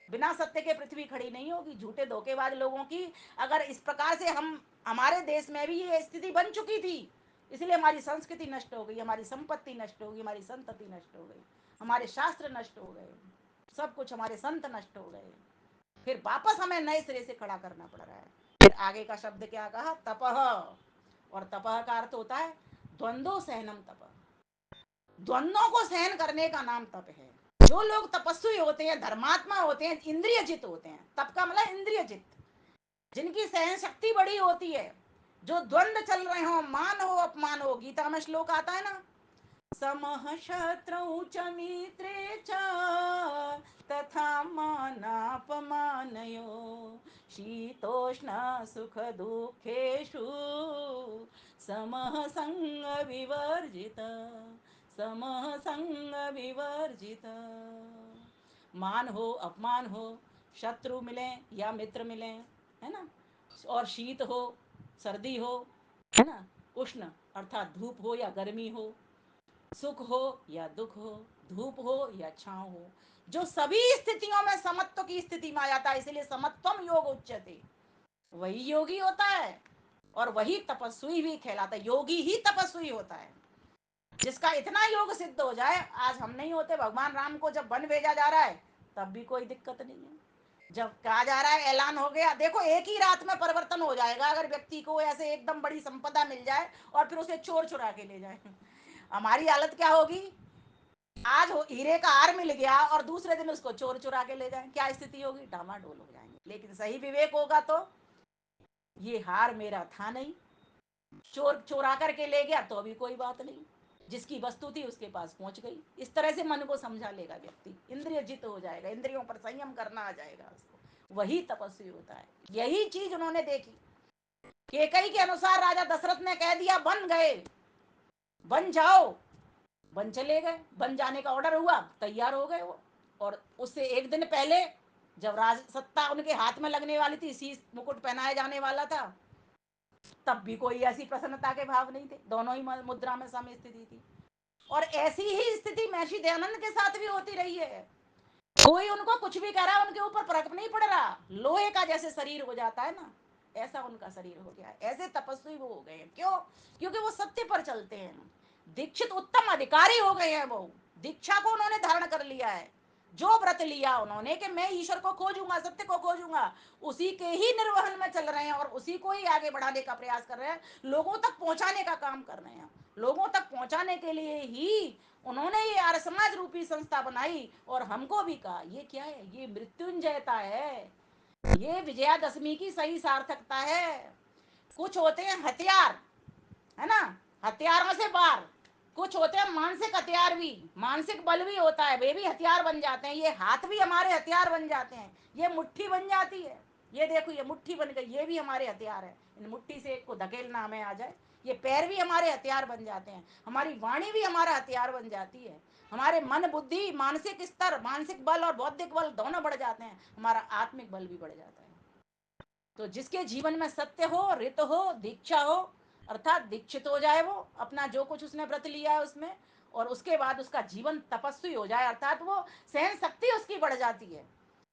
Speaker 1: बिना सत्य के पृथ्वी खड़ी नहीं होगी। झूठे धोखेबाज लोगों की अगर इस प्रकार से हम, हमारे देश में भी ये स्थिति बन चुकी थी, इसलिए हमारी संस्कृति नष्ट हो गई, हमारी संपत्ति नष्ट हो गई, हमारी संतति नष्ट हो गई, हमारे शास्त्र नष्ट हो गए, सब कुछ, हमारे संत नष्ट हो गए। फिर वापस हमें नए सिरे से खड़ा करना पड़ रहा है। फिर आगे का शब्द क्या कहा, तपह। और तपह का अर्थ होता है द्वंद्व सहनम तपह। द्वंद्वों को सहन करने का नाम तप है। जो लोग तपस्वी होते हैं, धर्मात्मा होते हैं, इंद्रिय जित होते हैं, तप का मतलब इंद्रिय जित, जिनकी सहन शक्ति बड़ी होती है, जो द्वंद्व चल रहे हो, मान हो अपमान हो, गीता में श्लोक आता है ना, समः शत्रौ च मित्रे च तथा मानापमानयो शीतोष्ण सुख दुखेषु समः संग विवर्जित, समः संग विवर्जित। मान हो अपमान हो, शत्रु मिले या मित्र मिले, है ना, और शीत हो सर्दी हो, है ना, उष्ण अर्थात धूप हो या गर्मी हो, सुख हो या दुख हो, धूप हो या छांव हो, जो सभी स्थितियों में समत्व की स्थिति में आ जाता है, इसलिए समत्वम योग उच्यते, वही योगी होता है और वही तपस्वी भी कहलाता है। योगी ही तपस्वी होता है, जिसका इतना योग सिद्ध हो जाए। आज हम नहीं होते, भगवान राम को जब वन भेजा जा रहा है तब भी कोई दिक्कत नहीं है। जब कहा जा रहा है, ऐलान हो गया, देखो एक ही रात में परिवर्तन हो जाएगा अगर व्यक्ति को ऐसे एकदम बड़ी संपदा मिल जाए और फिर उसे चोर चुरा के ले जाए। हमारी हालत क्या होगी? आज हीरे का हार मिल गया और दूसरे दिन उसको चोर चुरा के ले जाए, क्या स्थिति होगी? डामाडोल हो जाएंगे। लेकिन सही विवेक होगा तो ये हार मेरा था नहीं, चोर चोरा करके ले गया तो अभी कोई बात नहीं, जिसकी वस्तु थी उसके पास पहुंच गई। इस तरह से मन को समझा लेगा व्यक्ति, इंद्रिय जित हो जाएगा, इंद्रियों पर संयम करना आ जाएगा उसको, वही तपस्वी होता है। यही चीज उन्होंने देखी। केकई के अनुसार राजा दशरथ ने कह दिया बन गए, बन जाओ, बन चले गए, बन जाने का ऑर्डर हुआ, तैयार हो गए वो। और उससे एक दिन पहले जब राज सत्ता उनके हाथ में लगने वाली थी, शीश मुकुट पहनाया जाने वाला था, तब भी कोई ऐसी प्रसन्नता के भाव नहीं थे, दोनों ही मुद्रा में सम स्थिति थी। और ऐसी ही स्थिति महर्षि दयानंद के साथ भी होती रही है। कोई उनको कुछ भी कह रहा, उनके ऊपर फर्क नहीं पड़ रहा, लोहे का जैसे शरीर हो जाता है ना, ऐसा उनका शरीर हो गया है। ऐसे तपस्वी वो हो गए हैं। क्यों? क्योंकि वो सत्य पर चलते हैं। दीक्षित उत्तम अधिकारी हो गए हैं वो। दीक्षा को उन्होंने धारण कर लिया है। जो व्रत लिया उन्होंने कि मैं ईश्वर को खोजूंगा, सत्य को खोजूंगा, उसी के ही निर्वहन में चल रहे हैं और उसी को ही आगे बढ़ाने का प्रयास कर रहे हैं, लोगों तक पहुंचाने का काम कर रहे हैं। लोगों तक पहुंचाने के लिए ही उन्होंने ये आर्य समाज रूपी संस्था बनाई और हमको भी कहा ये क्या है, ये मृत्युंजयता है, ये विजयादशमी की सही सार्थकता है। कुछ होते हैं हथियार, है ना, हथियारों से पार, कुछ होते हैं मानसिक हथियार भी, मानसिक बल भी होता है, वे भी हथियार बन जाते हैं। ये हाथ भी हमारे हथियार बन जाते हैं, ये मुट्ठी बन जाती है, ये देखो ये मुट्ठी बन गई, ये भी हमारे हथियार है। इन मुट्ठी से एक को धकेलना हमें आ जाए, ये पैर भी हमारे हथियार बन जाते हैं, हमारी वाणी भी हमारा हथियार बन जाती है, हमारे मन बुद्धि मानसिक स्तर, मानसिक बल और बौद्धिक बल दोनों बढ़ जाते हैं, हमारा आत्मिक बल भी बढ़ जाता है। तो जिसके जीवन में सत्य हो, रित हो, दीक्षा हो, अर्थात दीक्षित हो जाए वो, अपना जो कुछ उसने व्रत लिया है उसमें, और उसके बाद उसका जीवन तपस्वी हो जाए, अर्थात वो सहन शक्ति उसकी बढ़ जाती है।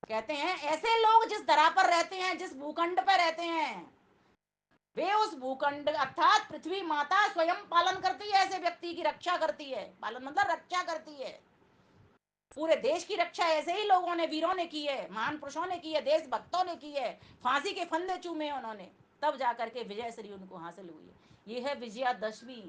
Speaker 1: कहते हैं ऐसे लोग जिस धरा पर रहते हैं, जिस भूखंड पर रहते हैं, वे उस भूखंड अर्थात पृथ्वी माता स्वयं पालन करती है, ऐसे व्यक्ति की रक्षा करती है। पालन मतलब रक्षा करती है। पूरे देश की रक्षा ऐसे ही लोगों ने, वीरों ने की है, महान पुरुषों ने की है, देशभक्तों ने की है, फांसी के फंदे चूमे उन्होंने, तब जाकर के विजय श्री उनको हासिल हुई है। ये है विजयादशमी।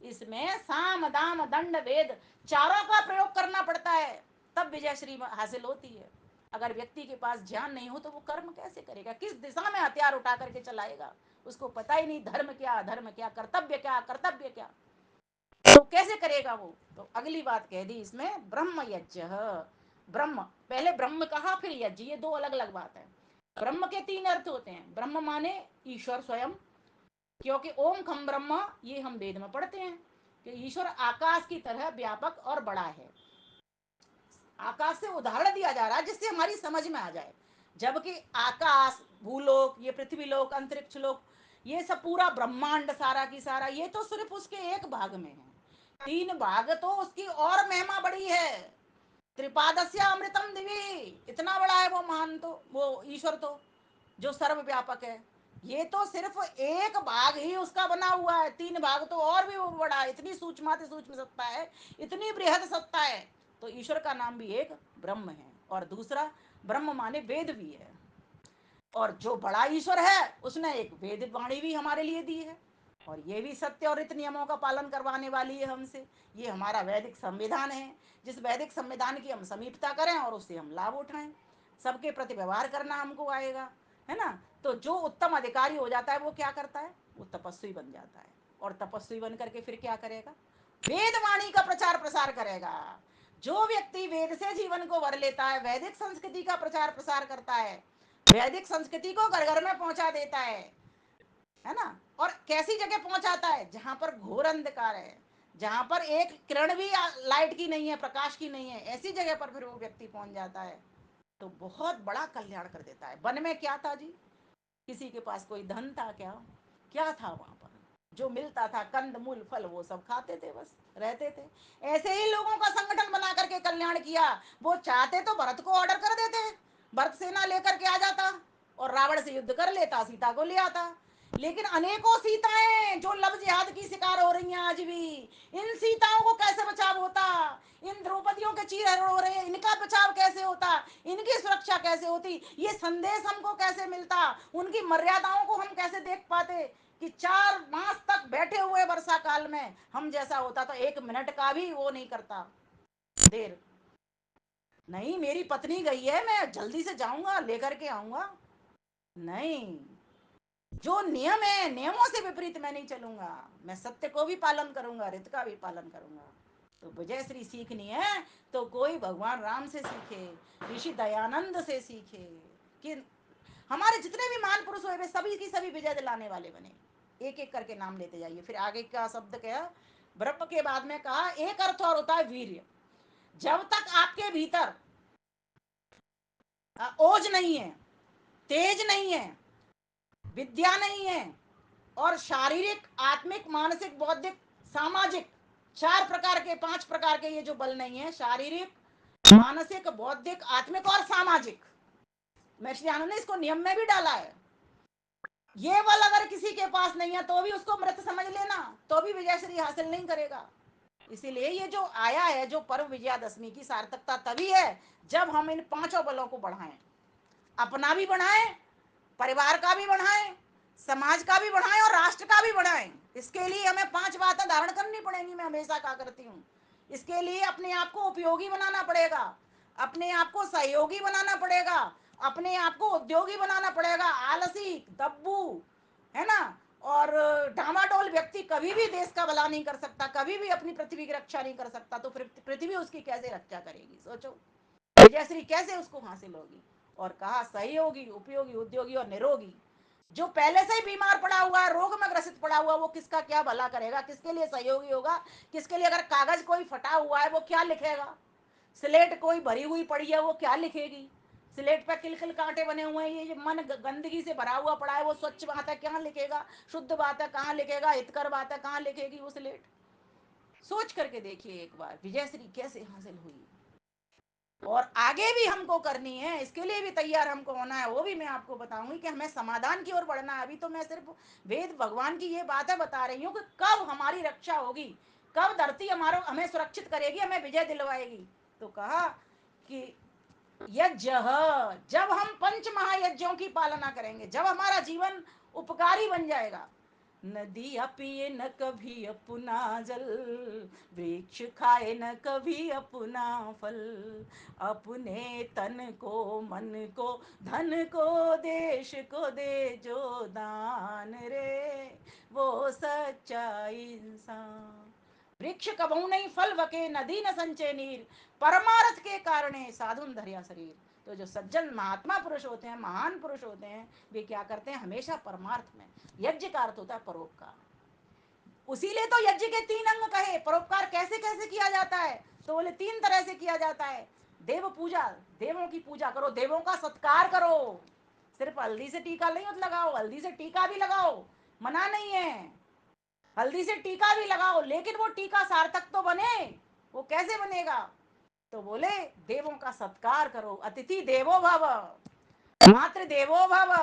Speaker 1: इसमें साम दाम दंड भेद चारों का प्रयोग करना पड़ता है, तब विजय श्री हासिल होती है। अगर व्यक्ति के पास ज्ञान नहीं हो तो वो कर्म कैसे करेगा, किस दिशा में हथियार उठा करके चलाएगा, उसको पता ही नहीं धर्म क्या अधर्म क्या, कर्तव्य क्या कर्तव्य क्या, तो कैसे करेगा वो? तो अगली बात कह दी इसमें, ब्रह्म यज्ञ। ब्रह्म, पहले ब्रह्म कहा फिर यज्ञ, ये दो अलग अलग बात है। ब्रह्म के तीन अर्थ होते हैं। ब्रह्म माने ईश्वर स्वयं, क्योंकि ओम खम ब्रह्म ये हम वेद में पढ़ते हैं कि ईश्वर आकाश की तरह व्यापक और बड़ा है। आकाश से उदाहरण दिया जा रहा है जिससे हमारी समझ में आ जाए। जबकि आकाश, भूलोक, ये पृथ्वी लोक, अंतरिक्ष लोक, ये सब पूरा ब्रह्मांड सारा की सारा, ये तो सिर्फ उसके एक भाग में है। 3 भाग तो उसकी और महिमा बड़ी है। त्रिपादस्य अमृतम दिवी, इतना बड़ा है वो महान, तो वो ईश्वर तो जो सर्वव्यापक है। ये तो सिर्फ एक भाग ही उसका बना हुआ है, 3 भाग तो और भी वो बड़ा है। इतनी सूक्ष्माति सूक्ष्म सत्ता है, इतनी बृहद सत्ता है। तो ईश्वर का नाम भी एक ब्रह्म है, और दूसरा ब्रह्म माने वेद भी है। और जो बड़ा ईश्वर है उसने एक वेद वाणी भी हमारे लिए दी है, और ये भी सत्य और रीति नियमों का पालन करवाने वाली है हमसे। ये हमारा वैदिक संविधान है, जिस वैदिक संविधान की हम समीपता करें और उससे हम लाभ उठाएं। सबके प्रति व्यवहार करना हमको आएगा, है ना। तो जो उत्तम अधिकारी हो जाता है वो क्या करता है, वो तपस्वी बन जाता है। और तपस्वी बन करके फिर क्या करेगा, वेद वाणी का प्रचार प्रसार करेगा। जो व्यक्ति वेद से जीवन को वर लेता है, वैदिक संस्कृति का प्रचार प्रसार करता है, वैदिक संस्कृति को घर घर में पहुंचा देता है ना। और कैसी जगह पहुंचाता है, जहां पर घोर अंधकार है, जहां पर एक किरण भी लाइट की नहीं है, प्रकाश की नहीं है, ऐसी जगह पर फिर वो व्यक्ति पहुंच जाता है, तो बहुत बड़ा कल्याण कर देता है। वन में क्या था जी, किसी के पास कोई धन था क्या, क्या था वहां पर, जो मिलता था कंद मूल फल वो सब खाते थे, बस रहते थे। ऐसे ही लोगों का संगठन बना करके कल्याण किया। वो चाहते तो भरत को ऑर्डर कर देते, भरत सेना लेकर के आ जाता और रावण से युद्ध कर लेता, सीता को ले आता। लेकिन अनेकों सीताएं जो लव जिहाद की शिकार हो रही हैं आज भी, इन सीताओं को कैसे बचाव होता, इन द्रौपदियों के चीर हरण हो रहे हैं, इनका बचाव कैसे होता, इनकी सुरक्षा कैसे होती, ये संदेश हमको कैसे मिलता, उनकी मर्यादाओं को हम कैसे देख पाते कि 4 मास तक बैठे हुए वर्षा काल में हम जैसा होता तो 1 मिनट का भी वो नहीं करता देर। नहीं, मेरी पत्नी गई है, मैं जल्दी से जाऊंगा लेकर के आऊंगा, नहीं। जो नियम है, नियमों से विपरीत मैं नहीं चलूंगा। मैं सत्य को भी पालन करूंगा, रित का भी पालन करूंगा। तो विजय श्री सीखनी है तो कोई भगवान राम से सीखे, ऋषि दयानंद से सीखे, कि हमारे जितने भी महान पुरुष हुए वे सभी की सभी विजय दिलाने वाले बने। एक एक करके नाम लेते जाइए। फिर आगे का शब्द क्या, ब्रह्म के बाद में कहा एक अर्थ और होता है वीर्य। जब तक आपके भीतर ओज नहीं है, तेज नहीं है, विद्या नहीं है, और शारीरिक आत्मिक मानसिक बौद्धिक सामाजिक 4 प्रकार के 5 प्रकार के ये जो बल नहीं है, शारीरिक मानसिक बौद्धिक आत्मिक और सामाजिक, महर्षि ने इसको नियम में भी डाला है। ये बल अगर किसी के पास नहीं है तो भी उसको मृत समझ लेना, तो भी विजयश्री हासिल नहीं करेगा। इसीलिए ये जो आया है, जो पर्व विजयादशमी की सार्थकता तभी है जब हम इन 5 बलों को बढ़ाएं, अपना भी बढ़ाएं, परिवार का भी बढ़ाएं, समाज का भी बढ़ाएं और राष्ट्र का भी बढ़ाएं। इसके लिए हमें 5 बातें धारण करनी पड़ेंगी, मैं हमेशा कहा करती हूँ। इसके लिए अपने आप को उपयोगी बनाना पड़ेगा, अपने आप को सहयोगी बनाना पड़ेगा, अपने आप को उद्योगी बनाना पड़ेगा। आलसी दब्बू, है ना, और डामाडोल व्यक्ति कभी भी देश का भला नहीं कर सकता, कभी भी अपनी पृथ्वी की रक्षा नहीं कर सकता। तो फिर पृथ्वी उसकी कैसे रक्षा करेगी, सोचो विजयश्री कैसे उसको हासिल होगी। और कहा सहयोगी उपयोगी उद्योगी और निरोगी। जो पहले से ही बीमार पड़ा हुआ है, रोग में ग्रसित पड़ा हुआ, वो किसका क्या भला करेगा, किसके लिए सहयोगी होगा, किसके लिए, अगर कागज कोई फटा हुआ है वो क्या लिखेगा, स्लेट कोई भरी हुई पड़ी है वो क्या लिखेगी, स्लेट पे किल किल कांटे बने हुए हैं, ये मन गंदगी से भरा हुआ पड़ा है, वो स्वच्छ बात है कहाँ लिखेगा, शुद्ध बात है कहाँ लिखेगा, हितकर बात है कहाँ लिखेगी वो स्लेट। सोच करके देखिए एक बार विजयश्री कैसे हासिल हुई। और आगे भी हमको करनी है, इसके लिए भी तैयार हमको होना है, वो भी मैं आपको बताऊंगी कि हमें समाधान की ओर बढ़ना है। अभी तो मैं सिर्फ वेद भगवान की ये बातें बता रही हूँ कि कब हमारी रक्षा होगी, कब धरती हमारा हमें सुरक्षित करेगी, हमें विजय दिलवाएगी। तो कहा कि यज्ञ, जब हम 5 महायज्ञों की पालना करेंगे, जब हमारा जीवन उपकारी बन जाएगा। नदियाँ पिए न कभी अपना जल, वृक्ष खाए न कभी अपना फल, अपने तन को मन को धन को देश को दे जो दान रे, वो सच्चा इंसान। वृक्ष कबहू नहीं फल वके, नदी न संचय नीर, परमार्थ के कारणे साधुन धर्या शरीर। तो जो सज्जन महात्मा पुरुष होते हैं, महान पुरुष होते हैं, वे क्या करते हैं, हमेशा परमार्थ में। यज्ञ का अर्थ होता है परोपकार। उसीलिए तो यज्ञ के 3 अंग कहे। परोपकार कैसे कैसे किया जाता है, तो बोले 3 तरह से किया जाता है। देव पूजा, देवों की पूजा करो, देवों का सत्कार करो। सिर्फ हल्दी से टीका नहीं मत लगाओ, हल्दी से टीका भी लगाओ, मना नहीं है। हल्दी से टीका भी लगाओ, लेकिन वो टीका सार्थक तो बने। वो कैसे बनेगा? तो बोले देवों का सत्कार करो, अतिथि देवो भव, मातृ देवो भव,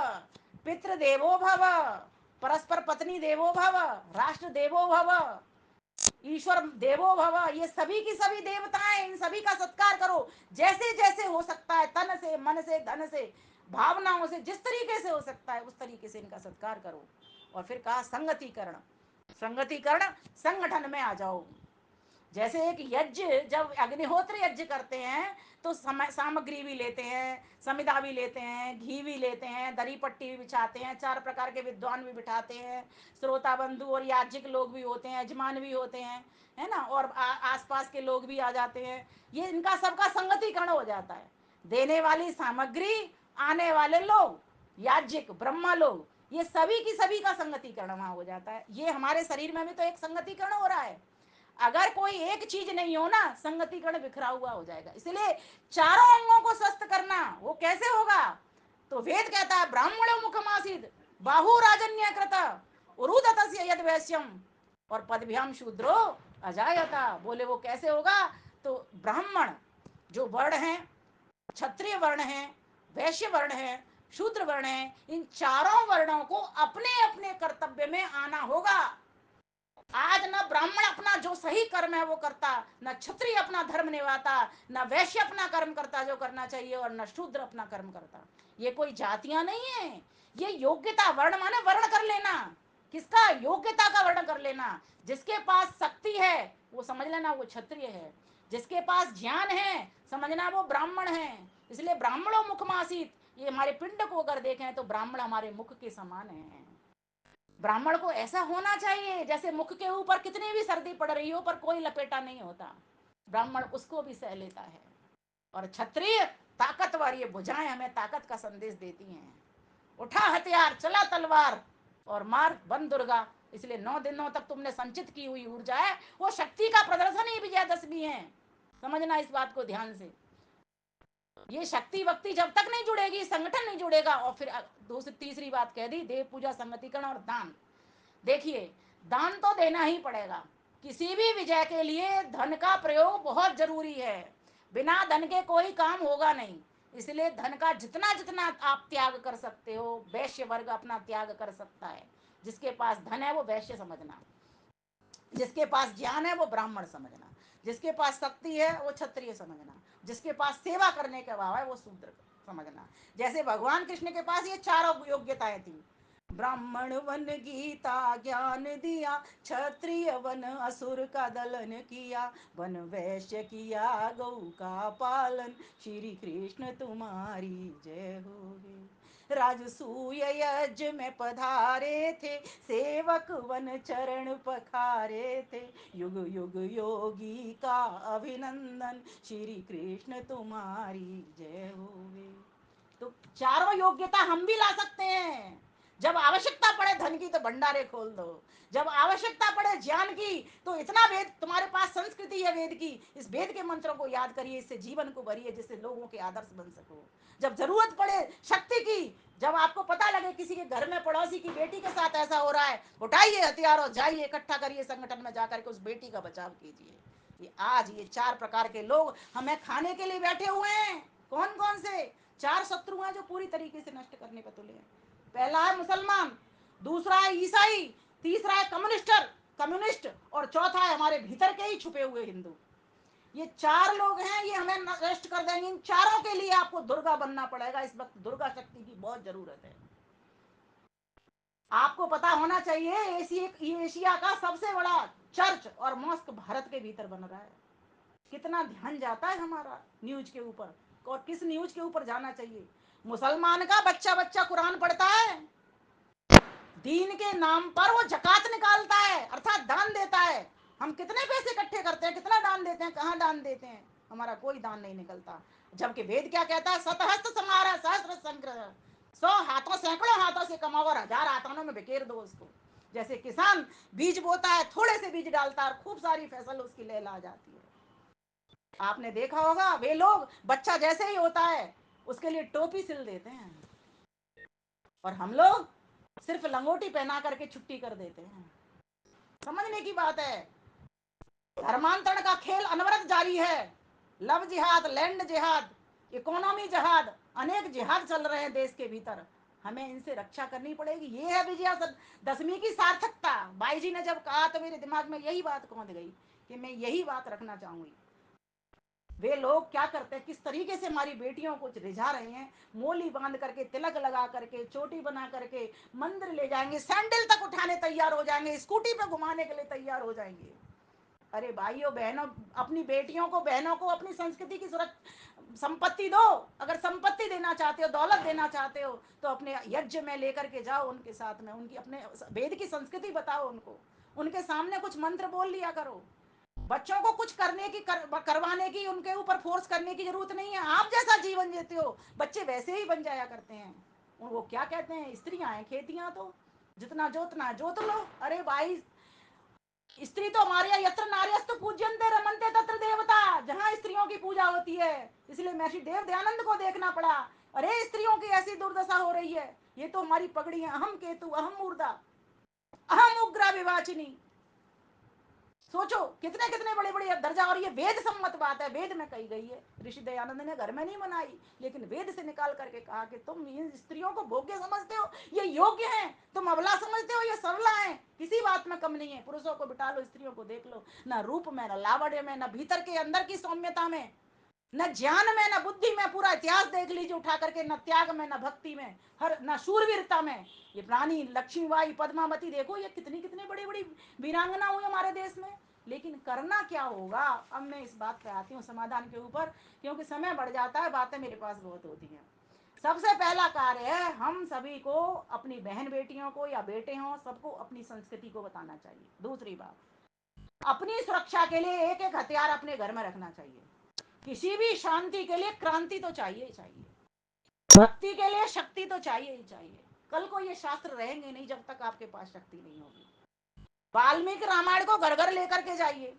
Speaker 1: पितृ देवो भव, परस्पर पत्नी देवो भव, राष्ट्र देवो भव, ईश्वर देवो भव। ये सभी की सभी देवताएं, इन सभी का सत्कार करो। जैसे जैसे हो सकता है, तन से, मन से, धन से, भावनाओं से, जिस तरीके से हो सकता है उस तरीके से इनका सत्कार करो। और फिर कहा संगतिकरण। संगतिकरण, संगठन में आ जाओ। जैसे एक यज्ञ, जब अग्निहोत्र यज्ञ करते हैं तो सामग्री भी लेते हैं, समिधा भी लेते हैं, घी भी लेते हैं, दरी पट्टी भी बिछाते हैं, 4 प्रकार के विद्वान भी बिठाते हैं, श्रोता बंधु और याज्ञिक लोग भी होते हैं, यजमान भी होते हैं, है ना, और आसपास के लोग भी आ जाते हैं। ये इनका सबका संगतिकरण हो जाता है। देने वाली सामग्री, आने वाले लोग, याज्ञिक ब्रह्मा लोग, ये सभी की सभी का संगतिकरण वहां हो जाता है। ये हमारे शरीर में भी तो एक संगतिकरण हो रहा है। अगर कोई एक चीज नहीं हो ना, संगतिकरण बिखरा हुआ हो जाएगा। इसलिए चारों अंगों को स्वस्थ करना, वो कैसे होगा? तो वेद कहता है ब्राह्मणो मुखमासीद बाहु राजन्य कृत उरुदतस्य यद वैश्यम और पदभ्याम शूद्रो अजायता। बोले वो कैसे होगा? तो ब्राह्मण जो वर्ण है, क्षत्रिय वर्ण है, वैश्य वर्ण है, शूद्र वर्ण है, इन चारों वर्णों को अपने अपने कर्तव्य में आना होगा। आज न ब्राह्मण अपना जो सही कर्म है वो करता, न क्षत्रिय अपना धर्म निभाता, न वैश्य अपना कर्म करता जो करना चाहिए, और न शूद्र अपना कर्म करता। ये कोई जातियां नहीं है, ये योग्यता। वर्ण माने वर्ण कर लेना। किसका? योग्यता का वर्ण कर लेना। जिसके पास शक्ति है वो समझ लेना वो क्षत्रिय है, जिसके पास ज्ञान है समझना वो ब्राह्मण है। इसलिए ब्राह्मणों मुखमासीत, ये हमारे पिंड को अगर देखें तो ब्राह्मण हमारे मुख के समान है। ब्राह्मण को ऐसा होना चाहिए जैसे मुख के ऊपर कितनी भी सर्दी पड़ रही हो पर कोई लपेटा नहीं होता, ब्राह्मण उसको भी सह लेता है। और क्षत्रिय ताकतवर, ये भुजाएं हमें ताकत का संदेश देती हैं। उठा हथियार, चला तलवार और मार बन दुर्गा। इसलिए 9 दिनों तक तुमने संचित की हुई ऊर्जा है, वो शक्ति का प्रदर्शन ही विजयादशमी है। समझना इस बात को ध्यान से। ये शक्ति वक्ति जब तक नहीं जुड़ेगी, संगठन नहीं जुड़ेगा। और फिर दूसरी तीसरी बात कह दी, देव पूजा, संगतिकरण और दान। देखिए, दान तो देना ही पड़ेगा। किसी भी विजय के लिए धन का प्रयोग बहुत जरूरी है। बिना धन के कोई काम होगा नहीं। इसलिए धन का जितना जितना आप त्याग कर सकते हो, वैश्य वर्ग अपना त्याग कर सकता है। जिसके पास धन है वो वैश्य समझना, जिसके पास ज्ञान है वो ब्राह्मण समझना, जिसके पास शक्ति है वो क्षत्रिय समझना, जिसके पास सेवा करने का भाव है वो शूद्र समझना। जैसे भगवान कृष्ण के पास ये चारों योग्यताएं थी। ब्राह्मण वन गीता ज्ञान दिया, क्षत्रिय वन असुर का दलन किया, वन वैश्य किया गौ का पालन, श्री कृष्ण तुम्हारी जय हो। राजसूय यज्ञ में पधारे थे, सेवक वन चरण पखारे थे, युग युग योगी का अभिनंदन, श्री कृष्ण तुम्हारी जय होवे। तो चारों योग्यता हम भी ला सकते हैं। जब आवश्यकता पड़े धन की तो भंडारे खोल दो, जब आवश्यकता पड़े ज्ञान की तो इतना वेद तुम्हारे पास संस्कृति है वेद की, इस वेद के मंत्रों को याद करिए, इससे जीवन को भरिए, जिससे लोगों के आदर्श बन सको। जब जरूरत पड़े शक्ति की, जब आपको पता लगे किसी के घर में पड़ोसी की बेटी के साथ ऐसा हो रहा है, उठाइए हथियार और जाइए, इकट्ठा करिए संगठन में जाकर के उस बेटी का बचाव कीजिए। ये आज ये 4 प्रकार के लोग हमें खाने के लिए बैठे हुए हैं। कौन कौन से 4 शत्रु हैं जो पूरी तरीके से नष्ट करने पर तुले हैं? पहला है मुसलमान, दूसरा है ईसाई, तीसरा है कम्युनिस्ट और चौथा है हमारे भीतर के ही छुपे हुए हिंदू। ये 4 लोग हैं, ये हमें नष्ट कर देंगे। इन चारों के लिए आपको दुर्गा बनना पड़ेगा। इस वक्त दुर्गा शक्ति की बहुत जरूरत है। आपको पता होना चाहिए एशिया का सबसे बड़ा चर्च और मॉस्क भारत के भीतर बन रहा है। कितना ध्यान जाता है हमारा न्यूज के ऊपर, और किस न्यूज के ऊपर जाना चाहिए? मुसलमान का बच्चा बच्चा कुरान पढ़ता है, दीन के नाम पर वो जकात निकालता है, अर्थात दान देता है। हम कितने पैसे इकट्ठे करते हैं, कितना दान देते हैं, कहाँ दान देते हैं? हमारा कोई दान नहीं निकलता। जबकि वेद क्या कहता है? सतहस्त समारा सहस्त्र संग्रह, 100 हाथों, सैकड़ों हाथों से कमाओ और 1000 हाथों में बिखेर दो उसको। जैसे किसान बीज बोता है, थोड़े से बीज डालता है और खूब सारी फसल उसकी लहला जाती है। आपने देखा होगा वे लोग बच्चा जैसे ही होता है उसके लिए टोपी सिल देते हैं, और हम लोग सिर्फ लंगोटी पहना करके छुट्टी कर देते हैं। समझने की बात है। धर्मांतरण का खेल अनवरत जारी है। लव जिहाद, लैंड जिहाद, इकोनॉमी जिहाद, अनेक जिहाद चल रहे हैं देश के भीतर। हमें इनसे रक्षा करनी पड़ेगी। ये है विजया दशमी की सार्थकता। बाई जी ने जब कहा तो मेरे दिमाग में यही बात कौंध गई कि मैं यही बात रखना चाहूंगी। वे लोग क्या करते हैं, किस तरीके से हमारी बेटियों को रिझा रहे हैं। मोली बांध करके, तिलक लगा करके, चोटी बना करके मंदिर ले जाएंगे, सैंडल तक उठाने तैयार हो जाएंगे, स्कूटी पे घुमाने के लिए तैयार हो जाएंगे। अरे भाइयों बहनों, अपनी बेटियों को, बहनों को अपनी संस्कृति की सुरक्षा संपत्ति दो। अगर संपत्ति देना चाहते हो, दौलत देना चाहते हो, तो अपने यज्ञ में लेकर के जाओ उनके साथ में, उनकी अपने वेद की संस्कृति बताओ उनको, उनके सामने कुछ मंत्र बोल लिया करो। बच्चों को कुछ करने की करवाने की, उनके ऊपर फोर्स करने की जरूरत नहीं है। आप जैसा जीवन जीते हो बच्चे वैसे ही बन जाया करते हैं। वो क्या कहते हैं, स्त्रियां हैं खेतियां, तो जितना जोतना जोत लो। अरे भाई, स्त्री तो हमारे यहाँ यत्र नार्यस्तु पूज्यन्ते रमन्ते तत्र देवता, जहाँ स्त्रियों की पूजा होती है। इसलिए महर्षि देव दयानंद को देखना पड़ा। अरे स्त्रियों की ऐसी दुर्दशा हो रही है, ये तो हमारी पगड़ियां, अहम केतु, अहम मूर्धा, अहम उग्रा विवाचिनी। सोचो कितने कितने बड़े बड़े दर्जा। और ये वेद सम्मत बात है, वेद में कही गई है। ऋषि दयानंद ने घर में नहीं बनाई, लेकिन वेद से निकाल करके कहा कि तुम इन स्त्रियों को भोग्य समझते हो, ये योग्य हैं, तुम अबला समझते हो, ये सबला है, किसी बात में कम नहीं है। पुरुषों को बिठा लो, स्त्रियों को देख लो, न रूप में, न लावण्य में, न भीतर के अंदर की सौम्यता में, न ज्ञान में, न बुद्धि में। पूरा इतिहास देख लीजिए उठा करके, न त्याग में, न भक्ति में, हर न शूरवीरता में। ये प्राणी लक्ष्मीबाई, पद्मावती, देखो ये कितनी कितनी बड़ी बड़ी वीरांगना हुई हमारे देश में। लेकिन करना क्या होगा, अब मैं इस बात पे आती हूँ समाधान के ऊपर, क्योंकि समय बढ़ जाता है, बातें मेरे पास बहुत होती हैं। सबसे पहला कार्य है, हम सभी को अपनी बहन बेटियों को या बेटे हों, सबको अपनी संस्कृति को बताना चाहिए। दूसरी बात, अपनी सुरक्षा के लिए एक एक हथियार अपने घर में रखना चाहिए। किसी भी शांति के लिए क्रांति तो चाहिए ही चाहिए, भक्ति के लिए शक्ति तो चाहिए ही चाहिए। कल को ये शास्त्र रहेंगे नहीं जब तक आपके पास शक्ति नहीं होगी। वाल्मीकि रामायण को घर घर लेकर के जाइए,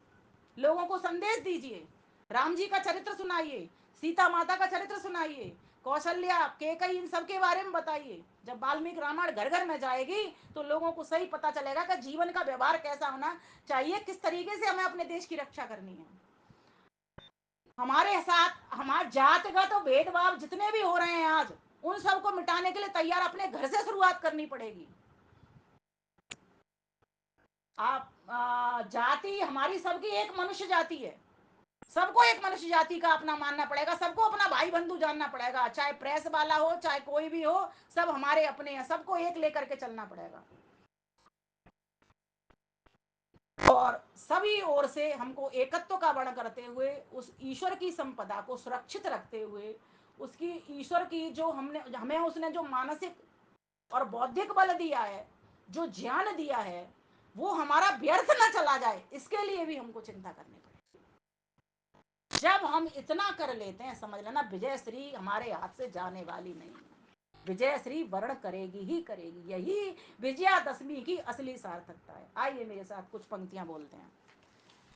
Speaker 1: लोगों को संदेश दीजिए, राम जी का चरित्र सुनाइए, सीता माता का चरित्र सुनाइए, कौशल्या, केकई, इन सब के बारे में बताइए। जब वाल्मीकि रामायण घर घर में जाएगी तो लोगों को सही पता चलेगा कि जीवन का व्यवहार कैसा होना चाहिए, किस तरीके से हमें अपने देश की रक्षा करनी है। हमारे साथ हमारे जातगत तो भेदभाव जितने भी हो रहे हैं आज, उन सबको मिटाने के लिए तैयार अपने घर से शुरुआत करनी पड़ेगी। आप जाति हमारी सबकी एक मनुष्य जाति है। सबको एक मनुष्य जाति का अपना मानना पड़ेगा, सबको अपना भाई बंधु जानना पड़ेगा, चाहे प्रेस वाला हो, चाहे कोई भी हो, सब हमारे अपने हैं, सबको एक लेकर के चलना पड़ेगा। और सभी ओर से हमको एकत्व का वर्ण करते हुए, उस ईश्वर की संपदा को सुरक्षित रखते हुए, उसकी ईश्वर की जो हमने हमें उसने जो मानसिक और बौद्धिक बल दिया है, जो ज्ञान दिया है, वो हमारा व्यर्थ न चला जाए, इसके लिए भी हमको चिंता करनी पड़ेगी। जब हम इतना कर लेते हैं, समझ लेना विजय श्री हमारे हाथ से जाने वाली नहीं है। विजय श्री वर्ण करेगी ही करेगी। यही विजयादशमी की असली सार्थकता है। आइए मेरे साथ कुछ पंक्तियां बोलते हैं।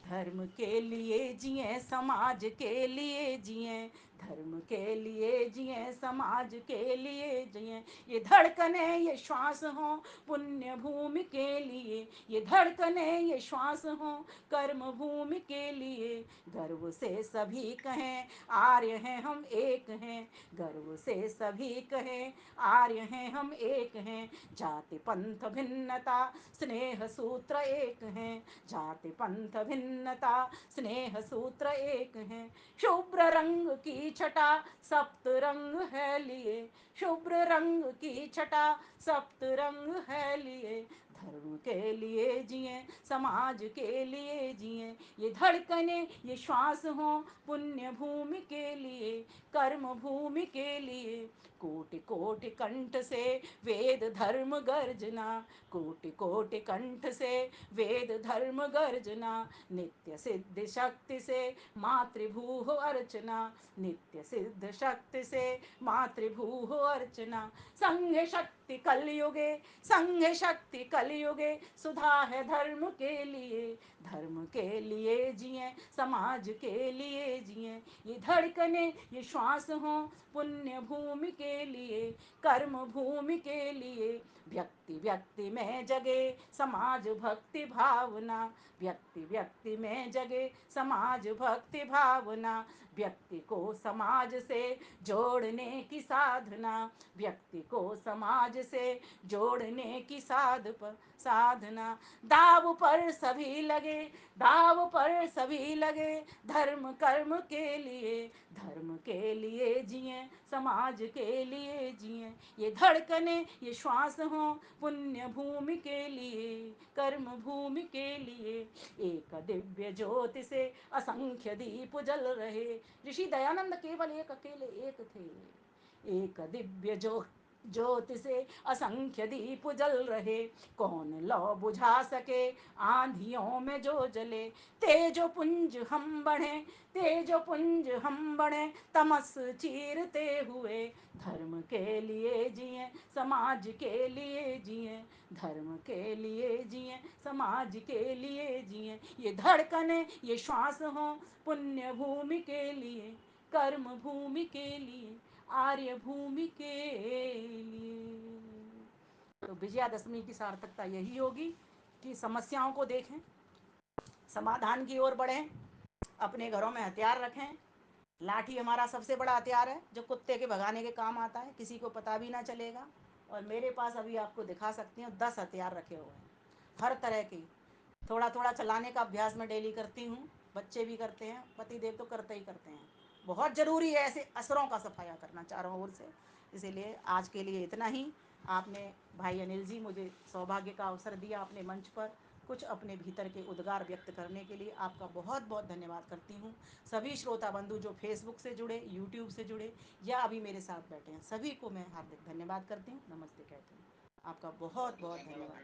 Speaker 1: धर्म के लिए जिए, समाज के लिए जिए, धर्म के लिए जिए, समाज के लिए जिए, ये धड़कने ये श्वास हो पुण्य भूमि के लिए, ये धड़कने ये श्वास हो कर्म भूमि के लिए। गर्व से सभी कहें आर्य हैं हम एक हैं, गर्व से सभी कहें आर्य हैं हम एक हैं, जाति पंथ भिन्नता स्नेह सूत्र एक हैं, जाति पंथ भिन्नता स्नेह सूत्र एक हैं। शुभ्र रंग की छटा सप्त रंग है लिए, शुभ्र रंग की छटा सप्त रंग है लिए, धर्म के लिए जिए, समाज के लिए जिए, ये धड़कने ये श्वास हो पुण्य भूमि के लिए, कर्म भूमि के लिए। कोटि कोटि कंठ से वेद धर्म गर्जना, कोटि कोटि कंठ से वेद धर्म गर्जना, नित्य सिद्ध शक्ति से मातृभूः अर्चना, नित्य सिद्ध शक्ति से मातृभूः अर्चना। संघ शक्ति कलयुगे, संघ शक्ति कलयुगे, सुधा है धर्म के लिए, धर्म के लिए जिए, समाज के लिए जिए, ये धड़कने ये श्वास हो पुण्य भूमि के लिए, कर्म भूमि के लिए। व्यक्ति व्यक्ति व्यक्ति में जगे समाज भक्ति भावना, व्यक्ति व्यक्ति में जगे समाज भक्ति भावना, व्यक्ति को समाज से जोड़ने की साधना, व्यक्ति को समाज से जोड़ने की साधना। दाव पर सभी लगे, दाव पर सभी लगे, धर्म कर्म के लिए, धर्म के लिए जिए, समाज के लिए जिए। ये धड़कने ये श्वास हो पुण्य भूमि के लिए, कर्म भूमि के लिए। एक दिव्य ज्योति से असंख्य दीप जल रहे। ऋषि दयानंद केवल एक अकेले एक थे। एक दिव्य ज्योति से असंख्य दीप जल रहे, कौन लौ बुझा सके आंधियों में जो जले। तेजो पुंज हम बढ़े, तेजो पुंज हम बढ़े, तमस चीरते हुए, धर्म के लिए जिए, समाज के लिए जिए, धर्म के लिए जिए, समाज के लिए जिए। ये धड़कने ये श्वास हो पुण्य भूमि के लिए, कर्म भूमि के लिए, आर्य भूमि के लिए। तो विजयादशमी की सार्थकता यही होगी कि समस्याओं को देखें, समाधान की ओर बढ़ें, अपने घरों में हथियार रखें। लाठी हमारा सबसे बड़ा हथियार है जो कुत्ते के भगाने के काम आता है, किसी को पता भी ना चलेगा। और मेरे पास अभी आपको दिखा सकती हूँ 10 हथियार रखे हुए हैं हर तरह की। थोड़ा थोड़ा चलाने का अभ्यास मैं डेली करती हूँ, बच्चे भी करते हैं, पति देव तो करते ही करते हैं। बहुत ज़रूरी है ऐसे असरों का सफाया करना चारों ओर से। इसीलिए आज के लिए इतना ही। आपने भाई अनिल जी मुझे सौभाग्य का अवसर दिया अपने मंच पर कुछ अपने भीतर के उद्गार व्यक्त करने के लिए, आपका बहुत बहुत धन्यवाद करती हूँ। सभी श्रोता बंधु जो फेसबुक से जुड़े, यूट्यूब से जुड़े या अभी मेरे साथ बैठे हैं, सभी को मैं हार्दिक धन्यवाद करती हूँ, नमस्ते कहती हूँ। आपका बहुत बहुत धन्यवाद।